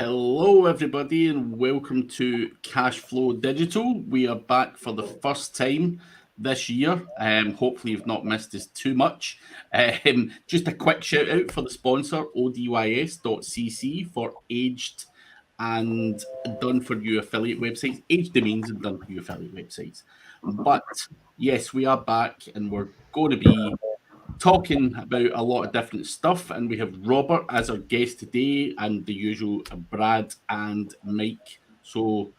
Hello, everybody, and welcome to Cashflow Digital. We are back for the first time this year. Hopefully, you've not missed us too much. Just a quick shout out for the sponsor, odys.cc, for aged and done for you affiliate websites, aged domains and done for you affiliate websites. But yes, we are back, and we're going to be talking about a lot of different stuff, and we have Robert as our guest today, and the usual Brad and Mike. So,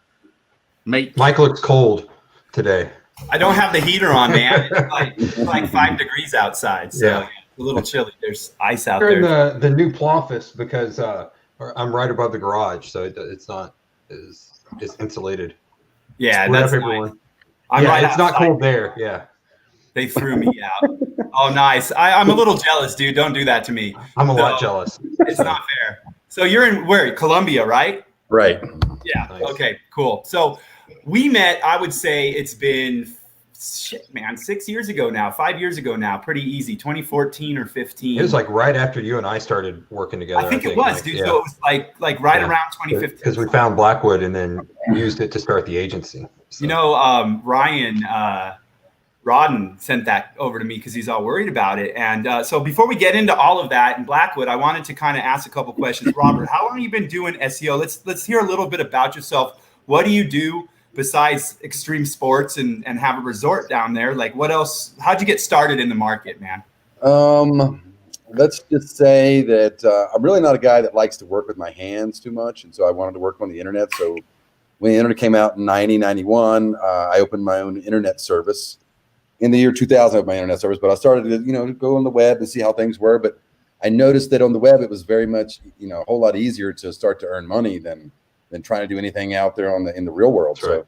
Mike looks cold today. I don't have the heater on, man. It's like 5 degrees outside, so it's a little chilly. There's ice out there. In the new office because I'm right above the garage, so it's not it's insulated. Yeah, that's nice. It's not cold there. Yeah. They threw me out. Oh, nice. I'm a little jealous, dude. Don't do that to me. I'm a lot jealous. It's not fair. So you're in where? Columbia, right? Right. Yeah. Nice. Okay, cool. So we met, I would say it's been, 6 years ago now, 5 years ago now. Pretty easy. 2014 or 15. It was like right after you and I started working together. I think it was, dude. Yeah. So it was like right around 2015. Because we found Blackwood and then used it to start the agency. So. You know, Ryan Rodden sent that over to me because he's all worried about it. And so before we get into all of that in Blackwood, I wanted to kind of ask a couple questions. Robert, how long have you been doing SEO? Let's hear a little bit about yourself. What do you do besides extreme sports and have a resort down there? Like what else? How'd you get started in the market, man? Let's just say that I'm really not a guy that likes to work with my hands too much. And so I wanted to work on the internet. So when the internet came out in 91, I opened my own internet service. In the year 2000, I had my internet service, but I started to, go on the web and see how things were. But I noticed that on the web, it was very much, a whole lot easier to start to earn money than trying to do anything out there in the real world. That's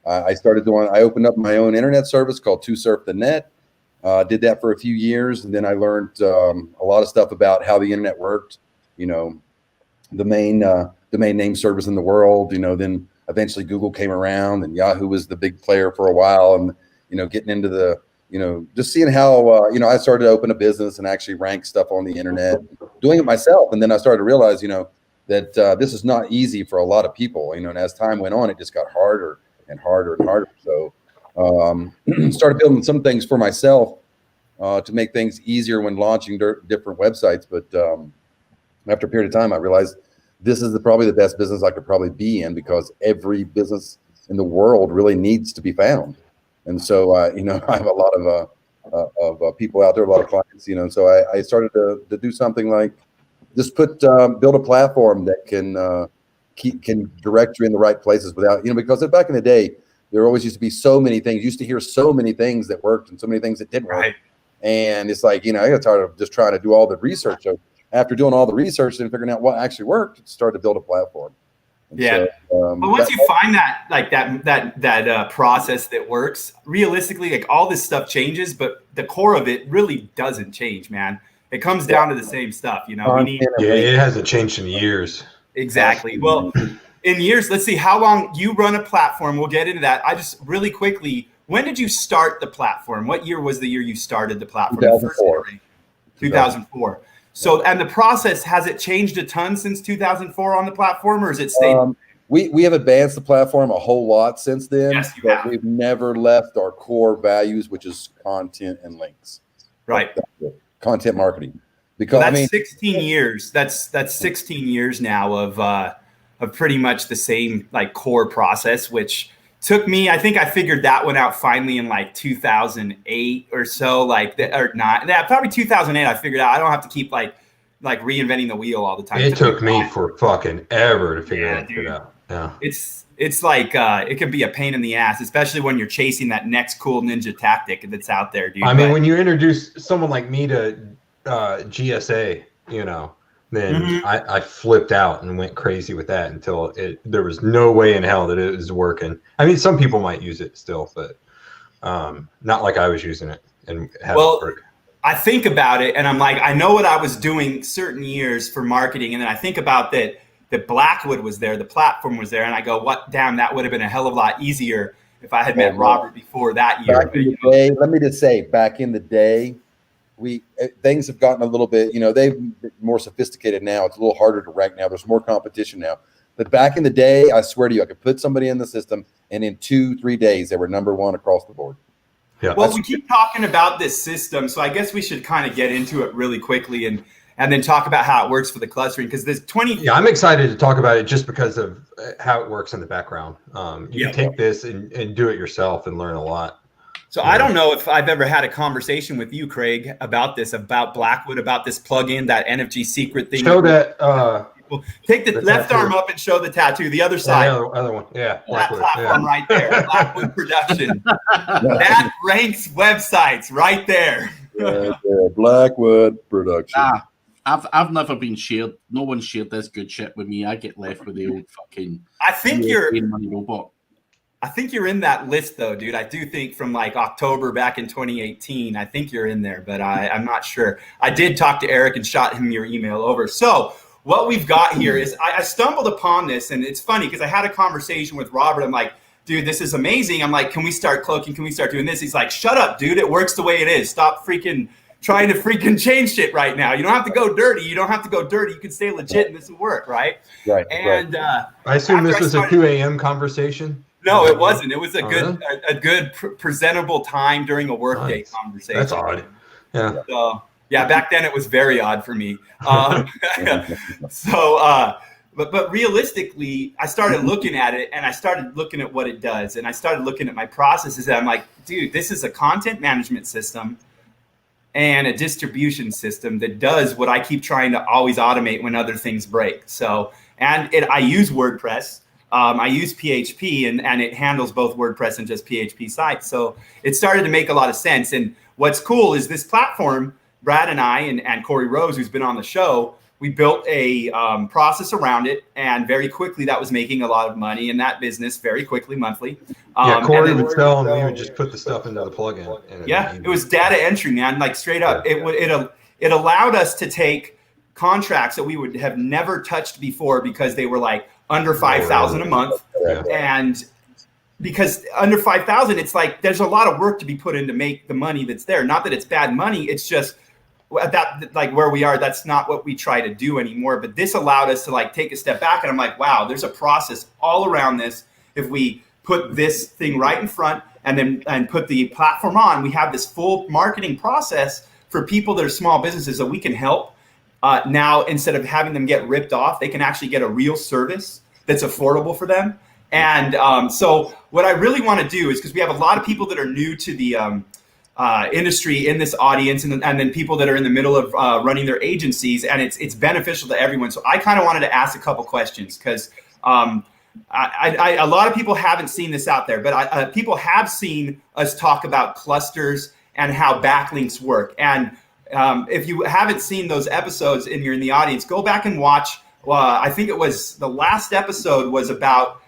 right. So I opened up my own internet service called 2surf.net. Did that for a few years, and then I learned a lot of stuff about how the internet worked. The main domain name service in the world. Then eventually Google came around, and Yahoo was the big player for a while, and getting into the, just seeing how, I started to open a business and actually rank stuff on the internet, doing it myself. And then I started to realize, that this is not easy for a lot of people, and as time went on, it just got harder and harder and harder. So started building some things for myself to make things easier when launching different websites. But after a period of time, I realized this is probably the best business I could probably be in, because every business in the world really needs to be found. And so, I have a lot of people out there, a lot of clients, so I started to do something like just build a platform that can direct you in the right places without, because back in the day, there always used to be so many things. You used to hear so many things that worked and so many things that didn't work. Right. And it's like, I got tired of just trying to do all the research. So after doing all the research and figuring out what actually worked, started to build a platform. Yeah. So, but once you find that process that works, realistically, like all this stuff changes, but the core of it really doesn't change, man. It comes down to the same stuff, it hasn't changed in years. Exactly. Well, in years, let's see how long you run a platform. We'll get into that. I just really quickly, when did you start the platform? What year was the year you started the platform? 2004. 2004. So, and the process, has it changed a ton since 2004 on the platform, or is it stayed? We have advanced the platform a whole lot since then. Yes, you have. We've never left our core values, which is content and links. Right. Content marketing. Because that's 16 years. That's 16 years now of pretty much the same like core process, which took me, I think I figured that one out finally in like 2008 or so, probably 2008. I figured out I don't have to keep like reinventing the wheel all the time. It took me for fucking ever to figure it out. Yeah. It's like it can be a pain in the ass, especially when you're chasing that next cool ninja tactic that's out there, dude. I mean, when you introduce someone like me to GSA, then I flipped out and went crazy with that until there was no way in hell that it was working. I mean, some people might use it still, but not like I was using it and have it work. I think about it and I'm like, I know what I was doing certain years for marketing, and then I think about that Blackwood was there, the platform was there, and I go, that would have been a hell of a lot easier if I had met Robert before that year. Back in the day, let me just say, back in the day, things have gotten a little bit, they've been more sophisticated now. It's a little harder to rank now. There's more competition now. But back in the day, I swear to you, I could put somebody in the system, and in 2-3 days, they were #1 across the board. Yeah. Well, we keep talking about this system, so I guess we should kind of get into it really quickly and then talk about how it works for the clustering, because there's 20. Yeah, I'm excited to talk about it just because of how it works in the background. You can take this and do it yourself and learn a lot. So I don't know if I've ever had a conversation with you, Craig, about this, about Blackwood, about this plugin, that NFG secret thing. Show that. Take the left arm up and show the tattoo. The other side. The other one. Yeah. That platform right there. Blackwood Production. That ranks websites right there. Blackwood Production. I've never been shared. No one shared this good shit with me. I get left with the old fucking. I think money robot. I think you're in that list though, dude. I do think from like October back in 2018, I think you're in there, but I'm not sure. I did talk to Eric and shot him your email over. So what we've got here is I stumbled upon this, and it's funny because I had a conversation with Robert. I'm like, dude, this is amazing. I'm like, can we start cloaking? Can we start doing this? He's like, shut up, dude. It works the way it is. Stop freaking trying to freaking change shit right now. You don't have to go dirty. You don't have to go dirty. You can stay legit and this will work, right? Right. And I assume this was a 2 a.m. conversation. No, it wasn't. It was a good presentable time during a workday conversation. That's odd. Yeah. So, yeah, back then it was very odd for me. But realistically, I started looking at it, and I started looking at what it does, and I started looking at my processes, and I'm like, dude, this is a content management system and a distribution system that does what I keep trying to always automate when other things break. So, I use WordPress. I use PHP, and it handles both WordPress and just PHP sites. So it started to make a lot of sense. And what's cool is this platform, Brad and I and Corey Rose, who's been on the show, we built a process around it. And very quickly, that was making a lot of money in that business very quickly, monthly. Corey would sell, and we would just put the stuff into the plugin. It was data entry, man, like straight up. It allowed us to take contracts that we would have never touched before because they were like under 5,000 a month. And because under 5,000, it's like there's a lot of work to be put in to make the money that's there. Not that it's bad money, it's just at that, like where we are, that's not what we try to do anymore. But this allowed us to like take a step back, and I'm like, wow, there's a process all around this. If we put this thing right in front and put the platform on, we have this full marketing process for people that are small businesses that we can help. Now, instead of having them get ripped off, they can actually get a real service that's affordable for them. And so what I really want to do is, because we have a lot of people that are new to the industry in this audience, and then people that are in the middle of running their agencies, and it's beneficial to everyone. So I kind of wanted to ask a couple questions, because a lot of people haven't seen this out there, but people have seen us talk about clusters and how backlinks work. And if you haven't seen those episodes and you're in the audience, go back and watch. I think it was the last episode was about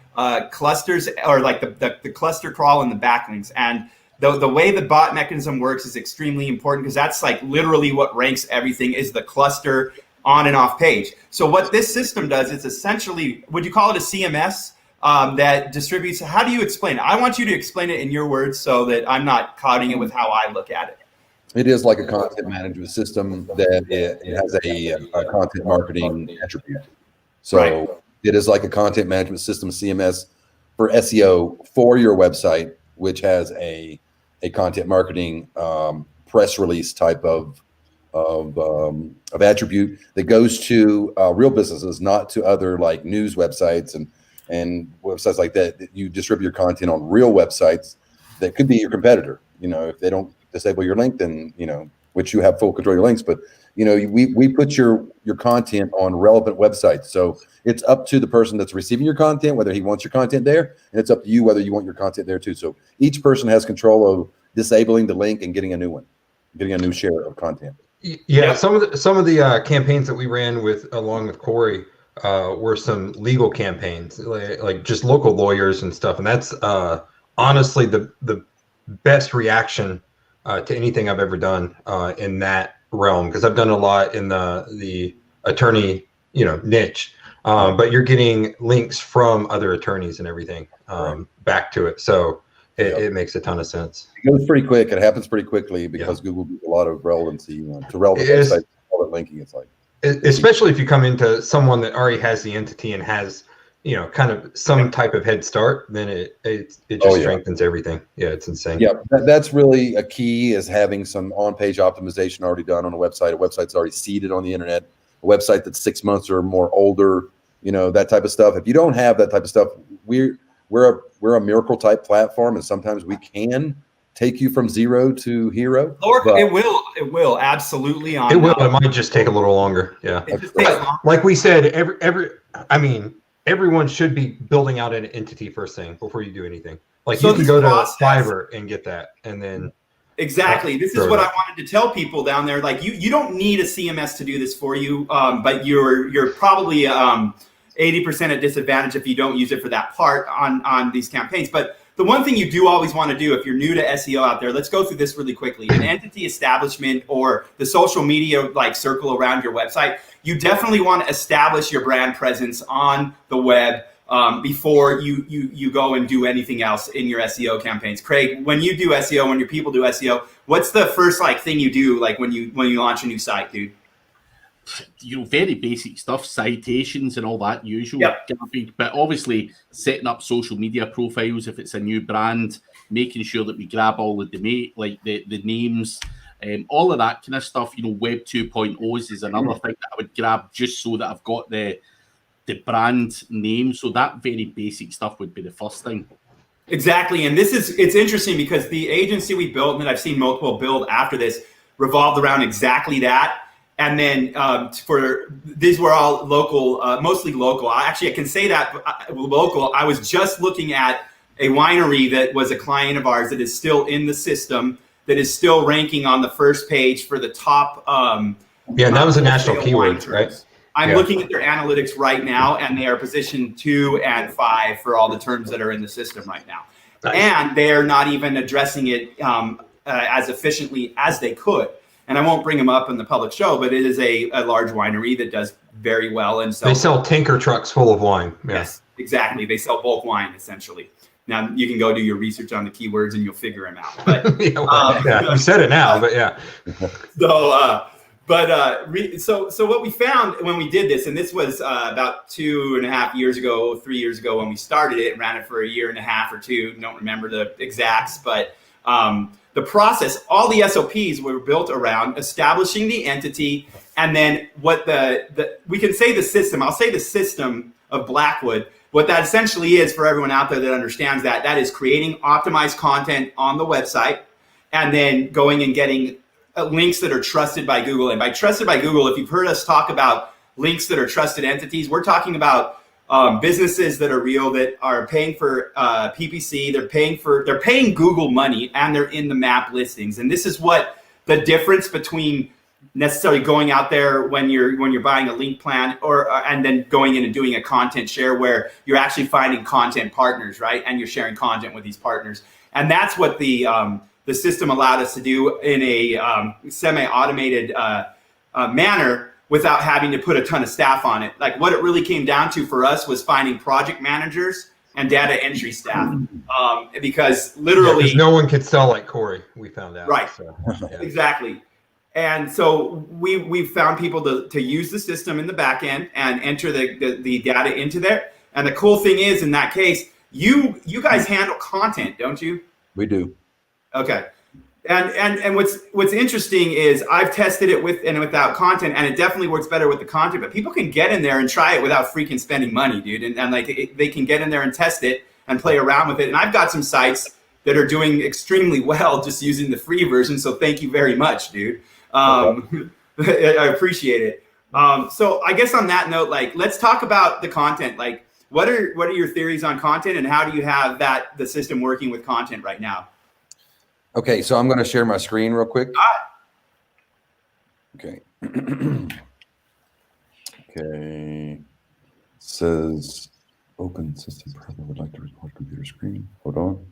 clusters, or like the cluster crawl and the backlinks. And the way the bot mechanism works is extremely important, because that's like literally what ranks everything, is the cluster on and off page. So what this system does, it's essentially, would you call it a CMS that distributes? How do you explain it? I want you to explain it in your words so that I'm not clouding it with how I look at it. It is like a content management system that it has a content marketing attribute. So It is like a content management system, CMS, for SEO for your website, which has a content marketing press release type of attribute that goes to real businesses, not to other like news websites and websites like that. You distribute your content on real websites that could be your competitor. If they don't disable your link, then which you have full control of your links, but we put your content on relevant websites. So it's up to the person that's receiving your content whether he wants your content there, and it's up to you whether you want your content there too. So each person has control of disabling the link and getting a new one, getting a new share of content. Yeah, some of the campaigns that we ran along with Corey were some legal campaigns, like just local lawyers and stuff, and that's honestly the best reaction to anything I've ever done in that realm, because I've done a lot in the attorney niche, but you're getting links from other attorneys and everything back to it. So it makes a ton of sense. It goes pretty quick. It happens pretty quickly because Google gives a lot of relevancy to relevant websites. All that linking, it's like, especially if you come into someone that already has the entity and has, kind of some type of head start, then it just strengthens everything. Yeah, it's insane. Yeah, that's really a key, is having some on-page optimization already done on a website. A website's already seeded on the internet. A website that's 6 months or more older, that type of stuff. If you don't have that type of stuff, we're a miracle type platform, and sometimes we can take you from zero to hero. It will absolutely. It might just take a little longer. Yeah, it just takes longer. Like we said, everyone should be building out an entity first thing before you do anything. Like, so you can go to Fiverr and get that, and then exactly. This is what I wanted to tell people down there. Like, you don't need a CMS to do this for you, but you're probably 80% at disadvantage if you don't use it for that part on these campaigns. But the one thing you do always want to do if you're new to SEO out there, let's go through this really quickly. An entity establishment or the social media circle around your website, you definitely want to establish your brand presence on the web before you go and do anything else in your SEO campaigns. Craig, when you do SEO, when your people do SEO, what's the first thing you do when you launch a new site, dude? Very basic stuff, citations and all that usual garbage, but obviously setting up social media profiles if it's a new brand, making sure that we grab all the domain, the names, all of that kind of stuff. Web 2.0s is another thing that I would grab, just so that I've got the brand name. So that very basic stuff would be the first thing. Exactly. And it's interesting because the agency we built, and that I've seen multiple build after this, revolved around exactly that. And then these were all local, mostly local. I can say that local. I was just looking at a winery that was a client of ours that is still in the system, that is still ranking on the first page for the top. That was a national keyword, right? I'm looking at their analytics right now, and they are positioned 2 and 5 for all the terms that are in the system right now. Nice. And they are not even addressing it as efficiently as they could. And I won't bring them up in the public show, but it is a large winery that does very well. And so they sell tanker trucks full of wine. Yeah. Yes, exactly. They sell bulk wine, essentially. Now, you can go do your research on the keywords and you'll figure them out. But you said it now, but yeah. So what we found when we did this, and this was about 2.5 years ago, 3 years ago when we started it, ran it for a year and a half or two. Don't remember the exacts, but the process, all the SOPs were built around establishing the entity, and then what we can say the system. I'll say the system of Blackwood. What that essentially is, for everyone out there that understands that is creating optimized content on the website, and then going and getting links that are trusted by Google. And by trusted by Google, if you've heard us talk about links that are trusted entities, we're talking about businesses that are real, that are paying for PPC, they're paying Google money, and they're in the map listings. And this is what the difference between necessarily going out there when you're buying a link plan and then going in and doing a content share where you're actually finding content partners, right? And you're sharing content with these partners. And that's what the system allowed us to do in a semi-automated manner, without having to put a ton of staff on it. Like, what it really came down to for us was finding project managers and data entry staff, because literally no one could sell like Corey. We found out, right? So, Exactly. And so we found people to use the system in the back end and enter the data into there. And the cool thing is, in that case, you guys handle content, don't you? We do. Okay. And what's interesting is I've tested it with and without content, and it definitely works better with the content. But people can get in there and try it without freaking spending money, dude. And they can get in there and test it and play around with it. And I've got some sites that are doing extremely well just using the free version. So thank you very much, dude. I appreciate it. So I guess on that note, let's talk about the content. What are your theories on content, and how do you have the system working with content right now? Okay, so I'm going to share my screen real quick. Okay. Okay. It says open system probably would like to record computer screen. Hold on.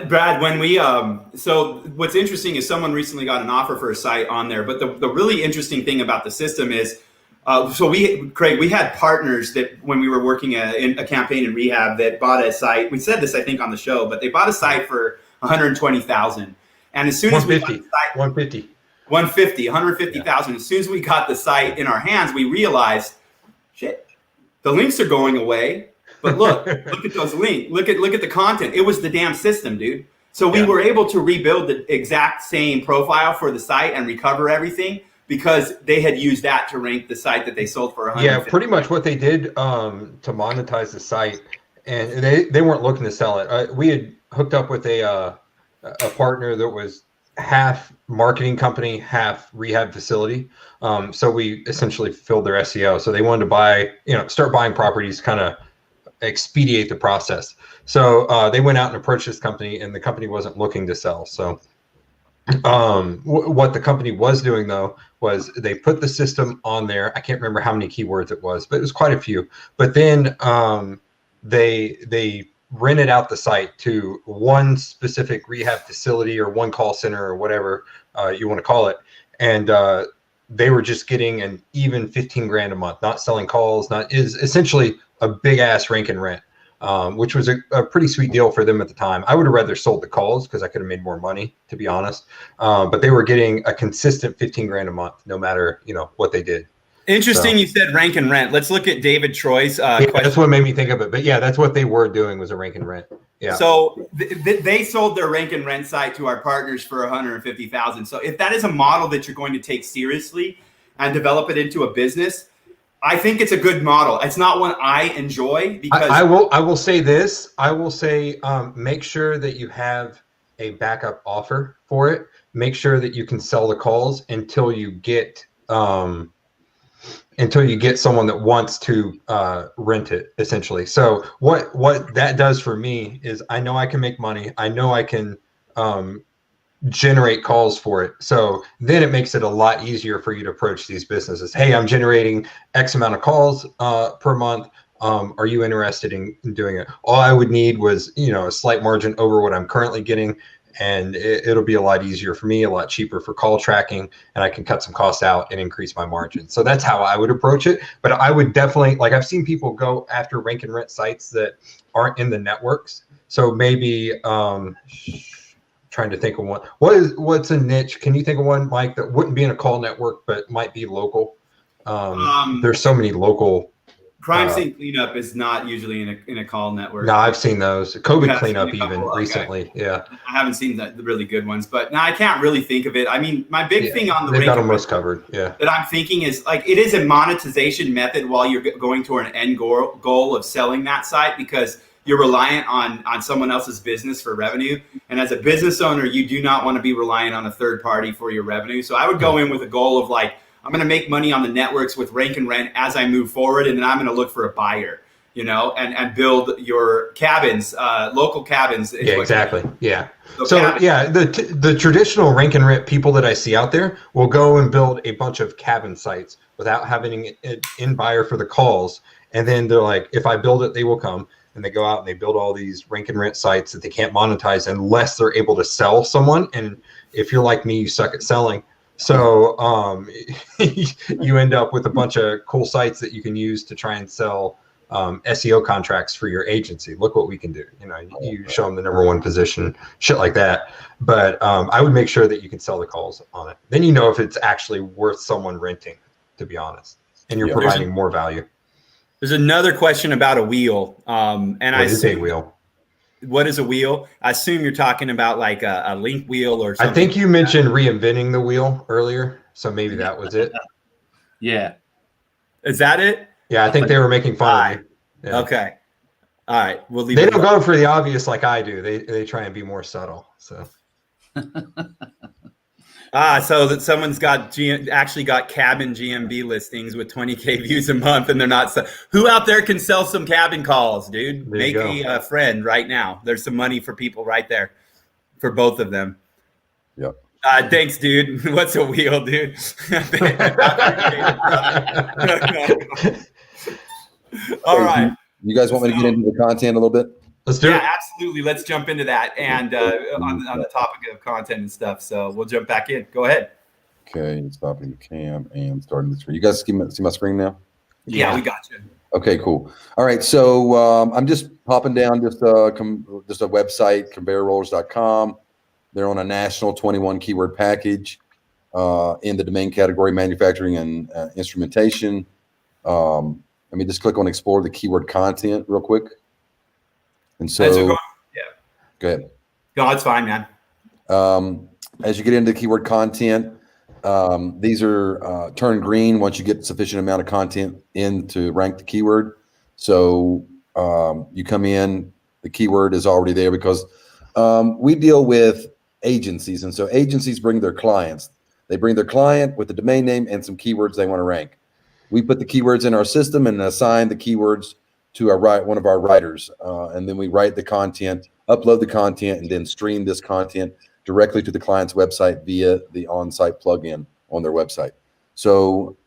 Brad, when we so what's interesting is someone recently got an offer for a site on there, but the really interesting thing about the system is So Craig, we had partners that when we were working in a campaign in rehab that bought a site. We said this, I think, on the show, but they bought a site for $120,000. And as soon as we got the site, 150,000. As soon as we got the site in our hands, we realized, shit, the links are going away. But look at those links. Look at the content. It was the damn system, dude. So we were able to rebuild the exact same profile for the site and recover everything, because they had used that to rank the site that they sold for $150,000. Yeah, pretty much what they did to monetize the site, and they weren't looking to sell it. We had hooked up with a partner that was half marketing company, half rehab facility. So we essentially filled their SEO. So they wanted to start buying properties, kind of expedite the process. So they went out and approached this company, and the company wasn't looking to sell. So what the company was doing though was they put the system on there. I can't remember how many keywords it was, but it was quite a few. But then they rented out the site to one specific rehab facility or one call center or whatever you want to call it, and they were just getting an even $15,000 a month, not selling calls, is essentially a big ass rank and rent. Which was a pretty sweet deal for them at the time. I would have rather sold the calls because I could have made more money, to be honest. But they were getting a consistent $15,000 a month, no matter what they did. Interesting. You said rank and rent. Let's look at David Troy's question. That's what made me think of it. But yeah, that's what they were doing, was a rank and rent. Yeah. So they sold their rank and rent site to our partners for $150,000. So if that is a model that you're going to take seriously and develop it into a business, I think it's a good model. It's not one I enjoy, because I will say this. I will say make sure that you have a backup offer for it. Make sure that you can sell the calls until you get someone that wants to rent it, essentially. So what that does for me is I know I can make money. I know I can generate calls for it. So then it makes it a lot easier for you to approach these businesses. Hey, I'm generating X amount of calls per month. Are you interested in doing it? All I would need was, a slight margin over what I'm currently getting. And it'll be a lot easier for me, a lot cheaper for call tracking, and I can cut some costs out and increase my margin. So that's how I would approach it. But I would definitely, I've seen people go after rank and rent sites that aren't in the networks. So maybe, trying to think of one. What's a niche? Can you think of one, Mike, that wouldn't be in a call network but might be local? There's so many local. Crime scene cleanup is not usually in a call network. No, I've seen those. COVID cleanup even recently. Okay. Yeah. I haven't seen the really good ones, but now I can't really think of it. I mean, my big thing on the they've got them most covered. Yeah. That I'm thinking is it is a monetization method while you're going toward an end goal of selling that site, because you're reliant on someone else's business for revenue. And as a business owner, you do not want to be reliant on a third party for your revenue. So I would go in with a goal of I'm going to make money on the networks with rank and rent as I move forward. And then I'm going to look for a buyer, and build your cabins, local cabins. Yeah, exactly. Yeah. So the traditional rank and rent people that I see out there will go and build a bunch of cabin sites without having an in buyer for the calls. And then they're like, if I build it, they will come. And they go out and they build all these rank and rent sites that they can't monetize unless they're able to sell someone. And if you're like me, you suck at selling. So you end up with a bunch of cool sites that you can use to try and sell SEO contracts for your agency. Look what we can do. You show them the #1 position, shit like that. But I would make sure that you can sell the calls on it. Then if it's actually worth someone renting, to be honest, and you're providing more value. There's another question about a wheel. What is a wheel? What is a wheel? I assume you're talking about a link wheel or something. I think you mentioned reinventing the wheel earlier, so maybe that was it. Yeah. Is that it? Yeah, I think they were making fun of me. Yeah. Okay. All right. We'll leave. They don't go for the obvious like I do. They try and be more subtle. So. So that someone's actually got cabin GMB listings with 20K views a month, and they're not. Who out there can sell some cabin calls, dude? Make a friend right now. There's some money for people right there, for both of them. Yep. Thanks, dude. What's a wheel, dude? All right. You guys want me to get into the content a little bit? Let's do it. Yeah, absolutely. Let's jump into that and on the topic of content and stuff. So we'll jump back in. Go ahead. Okay, stopping the cam and starting the screen. You guys see my screen now? Yeah, we got you. Okay, cool. All right, so I'm just popping down just a website, conveyorrollers.com. They're on a national 21 keyword package in the domain category, manufacturing and instrumentation. Let me just click on explore the keyword content real quick. And so, yeah, go ahead. No, it's fine, man. As you get into keyword content, these are turn green once you get sufficient amount of content in to rank the keyword. So you come in, the keyword is already there because we deal with agencies. And so agencies bring their clients. They bring their client with the domain name and some keywords they want to rank. We put the keywords in our system and assign the keywords to one of our writers. And then we write the content, upload the content, and then stream this content directly to the client's website via the on-site plugin on their website. So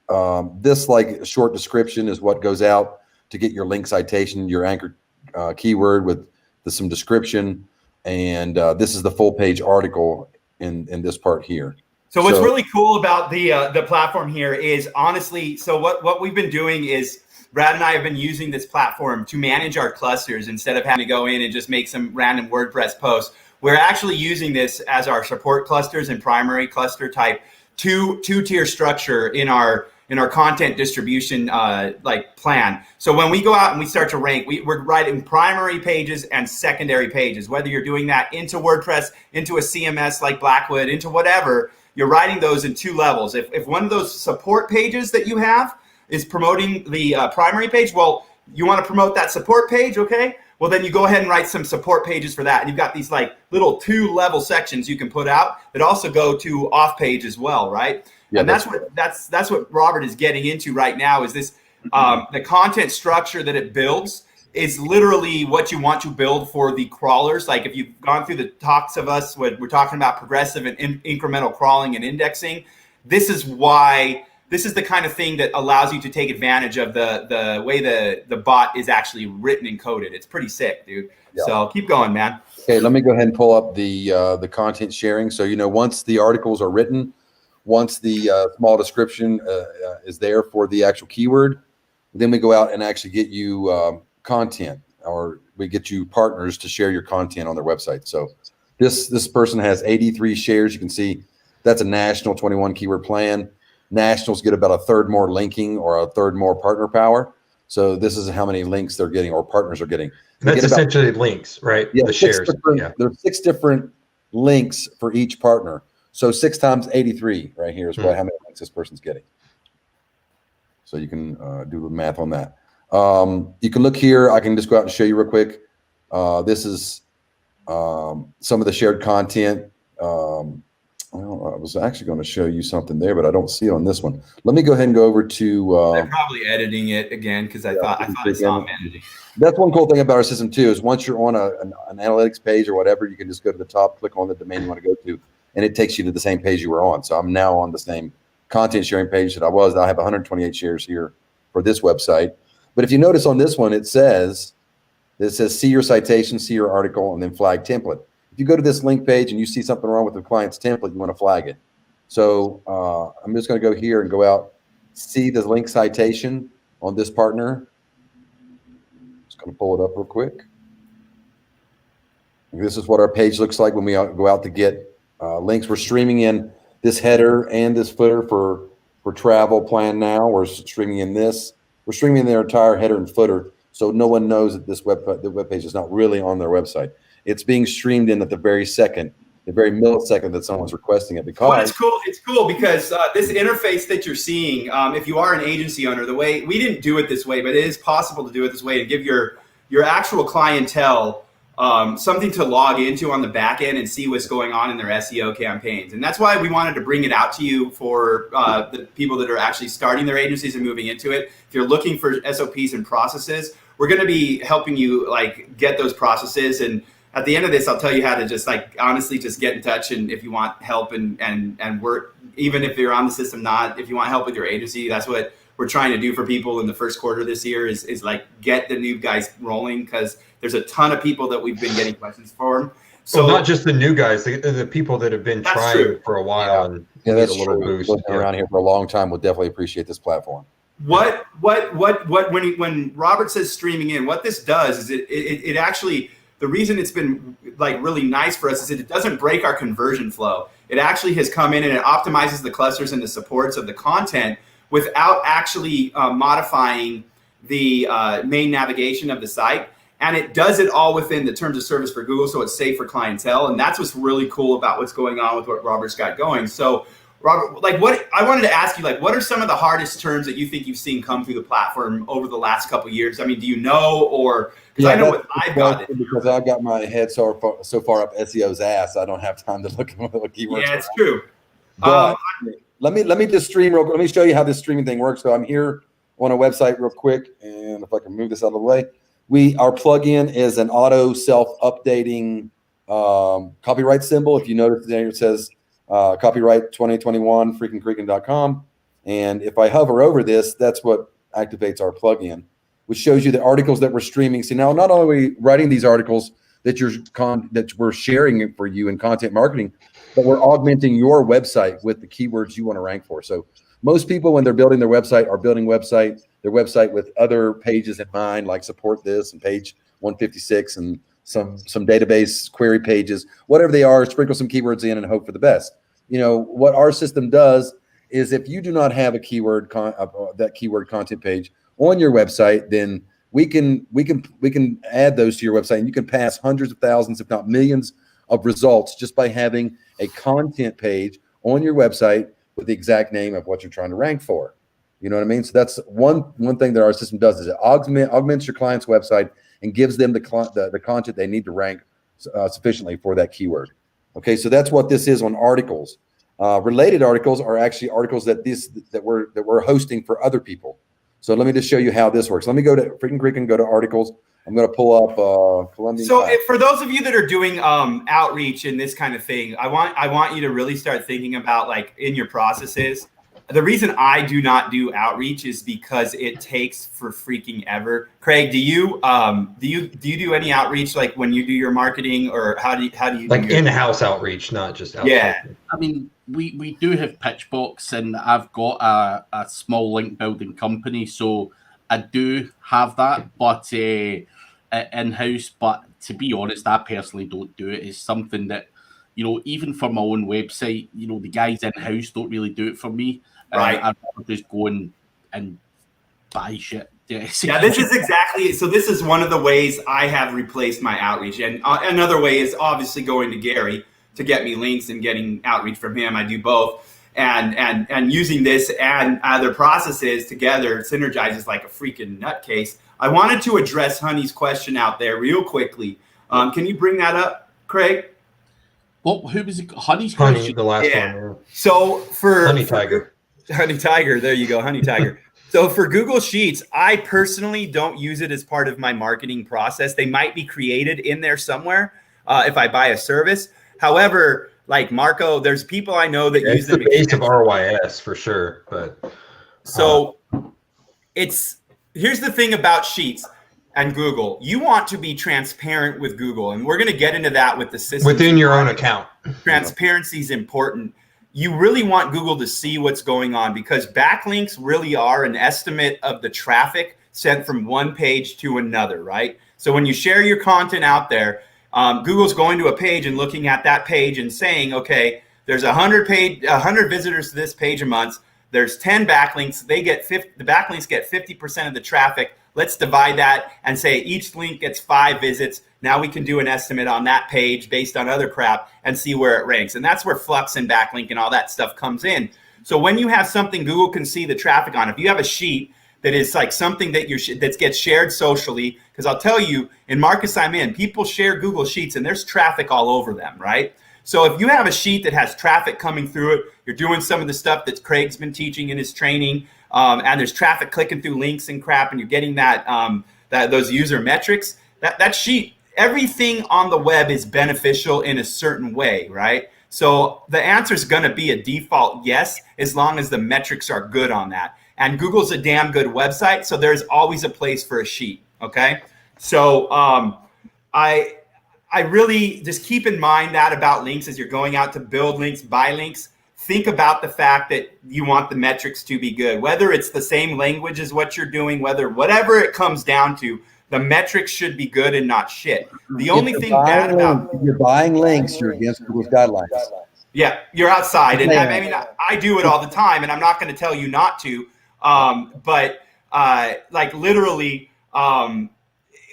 this like short description is what goes out to get your link citation, your anchor keyword with some description. And this is the full page article in this part here. So what's really cool about the platform here is honestly, so what we've been doing is Brad and I have been using this platform to manage our clusters instead of having to go in and just make some random WordPress posts. We're actually using this as our support clusters and primary cluster type two-tier structure in our content distribution like plan. So when we go out and we start to rank, we're writing primary pages and secondary pages, whether you're doing that into WordPress, into a CMS like Blackwood, into whatever, you're writing those in two levels. If one of those support pages that you have is promoting the primary page, well, you want to promote that support page, okay? Well, then you go ahead and write some support pages for that. And you've got these like little 2-level sections you can put out that also go to off page as well, right? Yeah, and that's what Robert is getting into right now is this, the content structure that it builds is literally what you want to build for the crawlers. Like if you've gone through the talks of us, when we're talking about progressive and incremental crawling and indexing, this is the kind of thing that allows you to take advantage of the way the bot is actually written and coded. It's pretty sick, dude. Yeah. So keep going, man. Okay, let me go ahead and pull up the content sharing. So, once the articles are written, once the small description is there for the actual keyword, then we go out and actually get you content, or we get you partners to share your content on their website. So this person has 83 shares. You can see that's a national 21 keyword plan. Nationals get about a third more linking or a third more partner power. So this is how many links they're getting or partners are getting. That's essentially links, right? Yeah, the shares. Yeah. There's 6 different links for each partner. So 6 times 83 right here is how many links this person's getting. So you can do the math on that. You can look here. I can just go out and show you real quick. This is some of the shared content. Well, I was actually going to show you something there, but I don't see it on this one. Let me go ahead and go over to. I'm probably editing it again because I thought I saw him editing. That's one cool thing about our system too. Is once you're on an analytics page or whatever, you can just go to the top, click on the domain you want to go to, and it takes you to the same page you were on. So I'm now on the same content sharing page that I was. I have 128 shares here for this website. But if you notice on this one, it says see your citation, see your article, and then flag template. If you go to this link page and you see something wrong with the client's template, you want to flag it. So I'm just going to go here and go out, see the link citation on this partner. Just going to pull it up real quick. This is what our page looks like when we go out to get links. We're streaming in this header and this footer for travel plan now. We're streaming in this. We're streaming in their entire header and footer, so no one knows that the web page is not really on their website. It's being streamed in at the very millisecond that someone's requesting it. Because well, it's cool because this interface that you're seeing, if you are an agency owner, the way we didn't do it this way, but it is possible to do it this way and give your actual clientele something to log into on the back end and see what's going on in their SEO campaigns. And that's why we wanted to bring it out to you for the people that are actually starting their agencies and moving into it. If you're looking for SOPs and processes, we're going to be helping you get those processes. And at the end of this, I'll tell you how to just honestly just get in touch. And if you want help and work, even if you're on the system, if you want help with your agency, that's what we're trying to do for people in the first quarter this year is get the new guys rolling, because there's a ton of people that we've been getting questions from. So not just the new guys, the people that have been trying true. for a while and Yeah, need that's a little true. boost. Been around here for a long time will definitely appreciate this platform. What when Robert says streaming in, what this does is it actually, the reason it's been like really nice for us is it doesn't break our conversion flow. It actually has come in and it optimizes the clusters and the supports of the content without actually modifying the main navigation of the site. And it does it all within the terms of service for Google, so it's safe for clientele. And that's what's really cool about what's going on with what Robert's got going. So Robert, like what I wanted to ask you, like what are some of the hardest terms that you think you've seen come through the platform over the last couple of years? I mean, do you know, or because I know what I've got it. Because I've got my head so far up SEO's ass, I don't have time to look at what keywords. Yeah, it's true. But let me just stream real quick. Let me show you how this streaming thing works. So I'm here on a website real quick, and if I can move this out of the way, our plugin is an auto self-updating copyright symbol. If you notice there, it says copyright 2021 freakingcreaking.com. And if I hover over this, that's what activates our plugin, which shows you the articles that we're streaming. See, now not only are we writing these articles that we're sharing it for you in content marketing, but we're augmenting your website with the keywords you want to rank for. So most people, when they're building their website, are building their website with other pages in mind, like support this and page 156 and some database query pages, whatever they are, sprinkle some keywords in and hope for the best. You know, what our system does is if you do not have a keyword that keyword content page on your website, then we can add those to your website, and you can pass hundreds of thousands, if not millions, of results just by having a content page on your website with the exact name of what you're trying to rank for. You know what I mean? So that's one thing that our system does, is it augments your client's website and gives them the content they need to rank sufficiently for that keyword. Okay, so that's what this is on articles. Related articles are actually articles that we're hosting for other people. So let me just show you how this works. Let me go to Freaking Creek and go to articles. I'm going to pull up Colombian. So for those of you that are doing outreach and this kind of thing, I want you to really start thinking about, like, in your processes. The reason I do not do outreach is because it takes for freaking ever. Craig, do you do any outreach, like when you do your marketing, or how do you like in-house outreach, not just outside? Yeah. I mean, we do have Pitchbox, and I've got a small link building company, so I do have that, but in-house. But to be honest, I personally don't do it. It's something that, you know, even for my own website, you know, the guys in-house don't really do it for me. Right. I'd rather just go and buy shit. Yeah, this is exactly. So this is one of the ways I have replaced my outreach. And another way is obviously going to Gary to get me links and getting outreach from him. I do both. And using this and other processes together synergizes like a freaking nutcase. I wanted to address Honey's question out there real quickly. Can you bring that up, Craig? Well, who was it? Honey's Honey, question? the last Yeah. one. So for Honey Tiger. Honey Tiger, there you go, Honey Tiger. So for Google Sheets, I personally don't use it as part of my marketing process. They might be created in there somewhere if I buy a service. However, like Marco, there's people I know that use them. It's the base of RYS for sure. But so here's the thing about Sheets and Google. You want to be transparent with Google, and we're going to get into that with the system. Within your own account. Transparency is important. You really want Google to see what's going on, because backlinks really are an estimate of the traffic sent from one page to another, right? So when you share your content out there, Google's going to a page and looking at that page and saying, okay, there's 100 visitors to this page a month. There's 10 backlinks. The backlinks get 50% of the traffic. Let's divide that and say each link gets 5 visits. Now we can do an estimate on that page based on other crap and see where it ranks. And that's where flux and backlink and all that stuff comes in. So when you have something Google can see the traffic on, if you have a sheet that is like something that that gets shared socially, because I'll tell you, in markets I'm in, people share Google Sheets and there's traffic all over them, right? So if you have a sheet that has traffic coming through it, you're doing some of the stuff that Craig's been teaching in his training, and there's traffic clicking through links and crap, and you're getting those user metrics, that sheet, everything on the web is beneficial in a certain way, right? So the answer is going to be a default yes, as long as the metrics are good on that. And Google's a damn good website, so there's always a place for a sheet, okay? So I really just keep in mind that about links as you're going out to build links, buy links. Think about the fact that you want the metrics to be good, whether it's the same language as what you're doing, whatever it comes down to, the metrics should be good and not shit. The only thing bad about if you're buying links, you're against Google's guidelines. Yeah, you're outside, and I mean I do it all the time, and I'm not going to tell you not to. But like literally,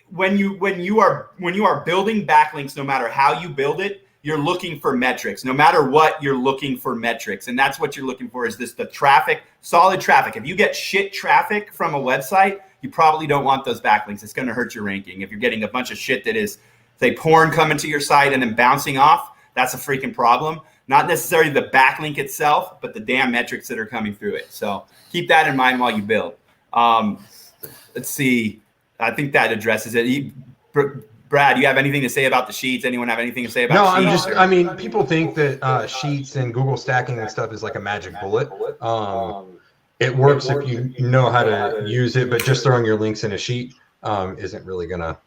when you are building backlinks, no matter how you build it, you're looking for metrics. No matter what, you're looking for metrics, and that's what you're looking for. Is the traffic, solid traffic? If you get shit traffic from a website, you probably don't want those backlinks. It's going to hurt your ranking. If you're getting a bunch of shit that is, say, porn coming to your site and then bouncing off, that's a freaking problem. Not necessarily the backlink itself, but the damn metrics that are coming through it. So keep that in mind while you build. Let's see. I think that addresses it. Brad, you have anything to say about the sheets? Anyone have anything to say about sheets? I mean, people think that sheets and Google stacking and stuff is like a magic bullet. It works if you know how to use it, but just throwing your links in a sheet isn't really going to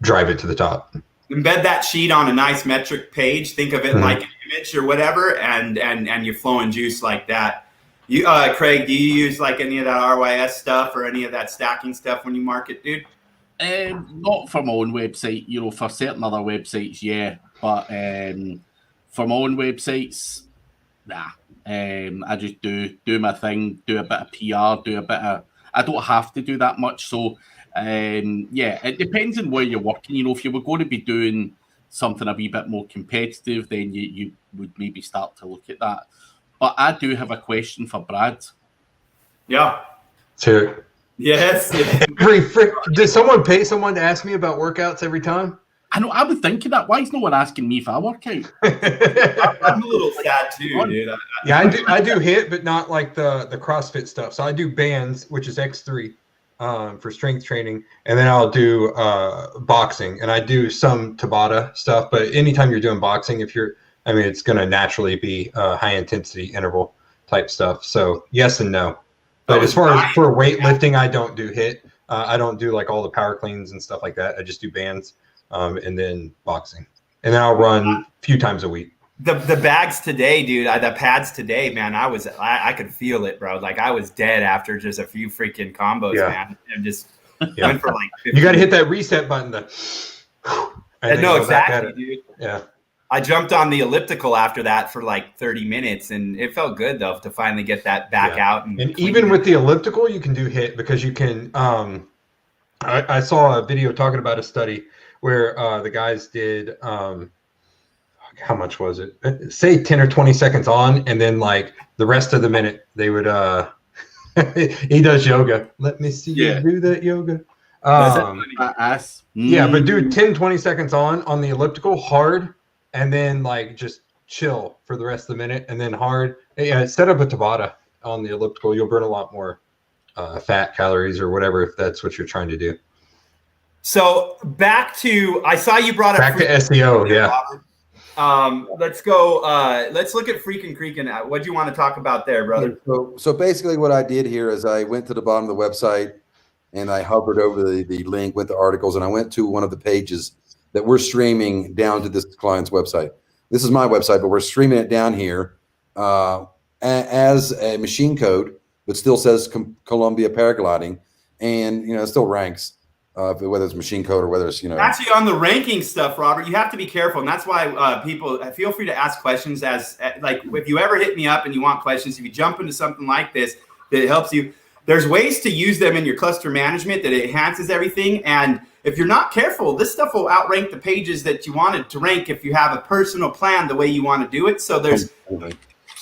drive it to the top. Embed that sheet on a nice metric page. Think of it like an image or whatever, and you're flowing juice like that. You, Craig, do you use like any of that RYS stuff or any of that stacking stuff when you market, dude? Not for my own website. You know, for certain other websites, yeah, but for my own websites, nah. I just do my thing, do a bit of PR, I don't have to do that much. So, yeah, it depends on where you're working. You know, if you were going to be doing something a wee bit more competitive, then you would maybe start to look at that. But I do have a question for Brad. Yeah. Sure. Yes. Did someone pay someone to ask me about workouts every time? I know. I was thinking that. Why is no one asking me if I work out? I'm a little sad too, dude. Yeah, I do HIIT, but not like the CrossFit stuff. So I do bands, which is X3 for strength training, and then I'll do boxing, and I do some Tabata stuff. But anytime you're doing boxing, it's going to naturally be high intensity interval type stuff. So yes and no. But as far as for weightlifting, I don't do HIIT. I don't do like all the power cleans and stuff like that. I just do bands. And then boxing, and then I'll run a few times a week. The bags today, dude, the pads today, man, I could feel it, bro. Like I was dead after just a few freaking combos, man. And just went for like 50 You got to hit that reset button. No, exactly, dude. Yeah. I jumped on the elliptical after that for like 30 minutes, and it felt good though to finally get that back out. And even with the elliptical, you can do HIIT because you can. I saw a video talking about a study where the guys did, how much was it? Say 10 or 20 seconds on, and then like the rest of the minute they would, he does yoga. Let me see you do that yoga. Yeah, but do 10, 20 seconds on the elliptical hard, and then like just chill for the rest of the minute, and then hard. Yeah, set up a Tabata on the elliptical. You'll burn a lot more fat, calories, or whatever, if that's what you're trying to do. So back to, I saw you brought up back to SEO, yeah. Let's go. Let's look at Freakin' Creakin'. What do you want to talk about there, brother? So basically, what I did here is I went to the bottom of the website and I hovered over the link with the articles, and I went to one of the pages that we're streaming down to this client's website. This is my website, but we're streaming it down here as a machine code, but still says Columbia Paragliding, and it still ranks. Whether it's machine code or whether it's actually on the ranking stuff, Robert, you have to be careful, and that's why people feel free to ask questions. As like if you ever hit me up and you want questions, if you jump into something like this that helps you, there's ways to use them in your cluster management that enhances everything. And if you're not careful, this stuff will outrank the pages that you wanted to rank if you have a personal plan the way you want to do it. So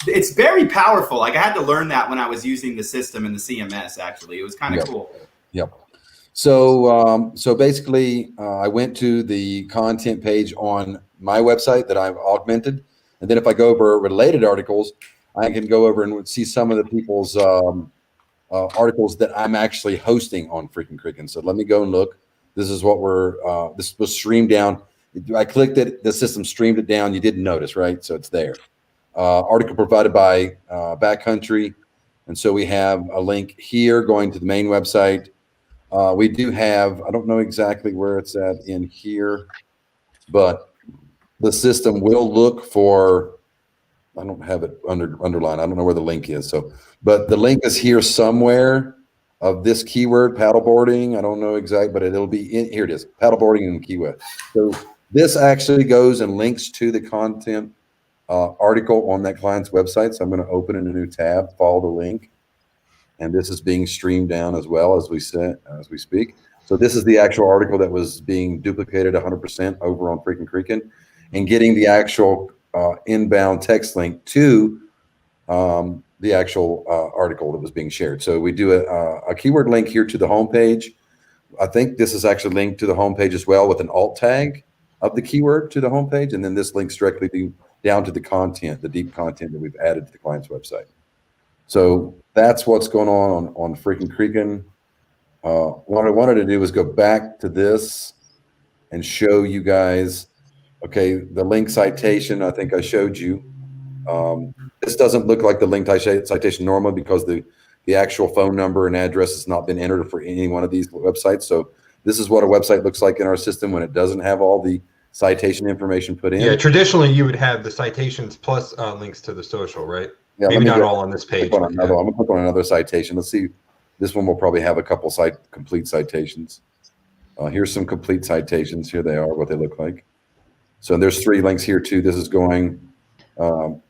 it's very powerful. Like I had to learn that when I was using the system in the CMS. Actually, it was kind of cool. Yep. So basically, I went to the content page on my website that I've augmented, and then if I go over related articles, I can go over and see some of the people's articles that I'm actually hosting on Freakin' Creakin'. So let me go and look. This is what this was streamed down. I clicked it, the system streamed it down. You didn't notice, right? So it's there. Article provided by Backcountry, and so we have a link here going to the main website. We do have, I don't know exactly where it's at in here. but the system will look for, I don't have it underlined. I don't know where the link is. So, but the link is here somewhere of this keyword, paddleboarding. I don't know exactly, but it'll be in here. It is paddleboarding and keyword. So this actually goes and links to the content article on that client's website. So I'm going to open in a new tab, follow the link. And this is being streamed down as well as we speak. So this is the actual article that was being duplicated 100% over on Freakin' Creakin', and getting the actual inbound text link to the actual article that was being shared. So we do a keyword link here to the homepage. I think this is actually linked to the homepage as well with an alt tag of the keyword to the homepage, and then this links directly down to the content, the deep content that we've added to the client's website. So that's what's going on Freakin' Creakin'. What I wanted to do was go back to this and show you guys, okay, the link citation, I think I showed you. This doesn't look like the link citation normally because the actual phone number and address has not been entered for any one of these websites. So this is what a website looks like in our system when it doesn't have all the citation information put in. Yeah, traditionally you would have the citations plus links to the social, right? Yeah, maybe not all on this page. I'm going to click on another citation. Let's see. This one will probably have a couple complete citations. Here's some complete citations. Here they are, what they look like. So there's 3 links here too. This is going to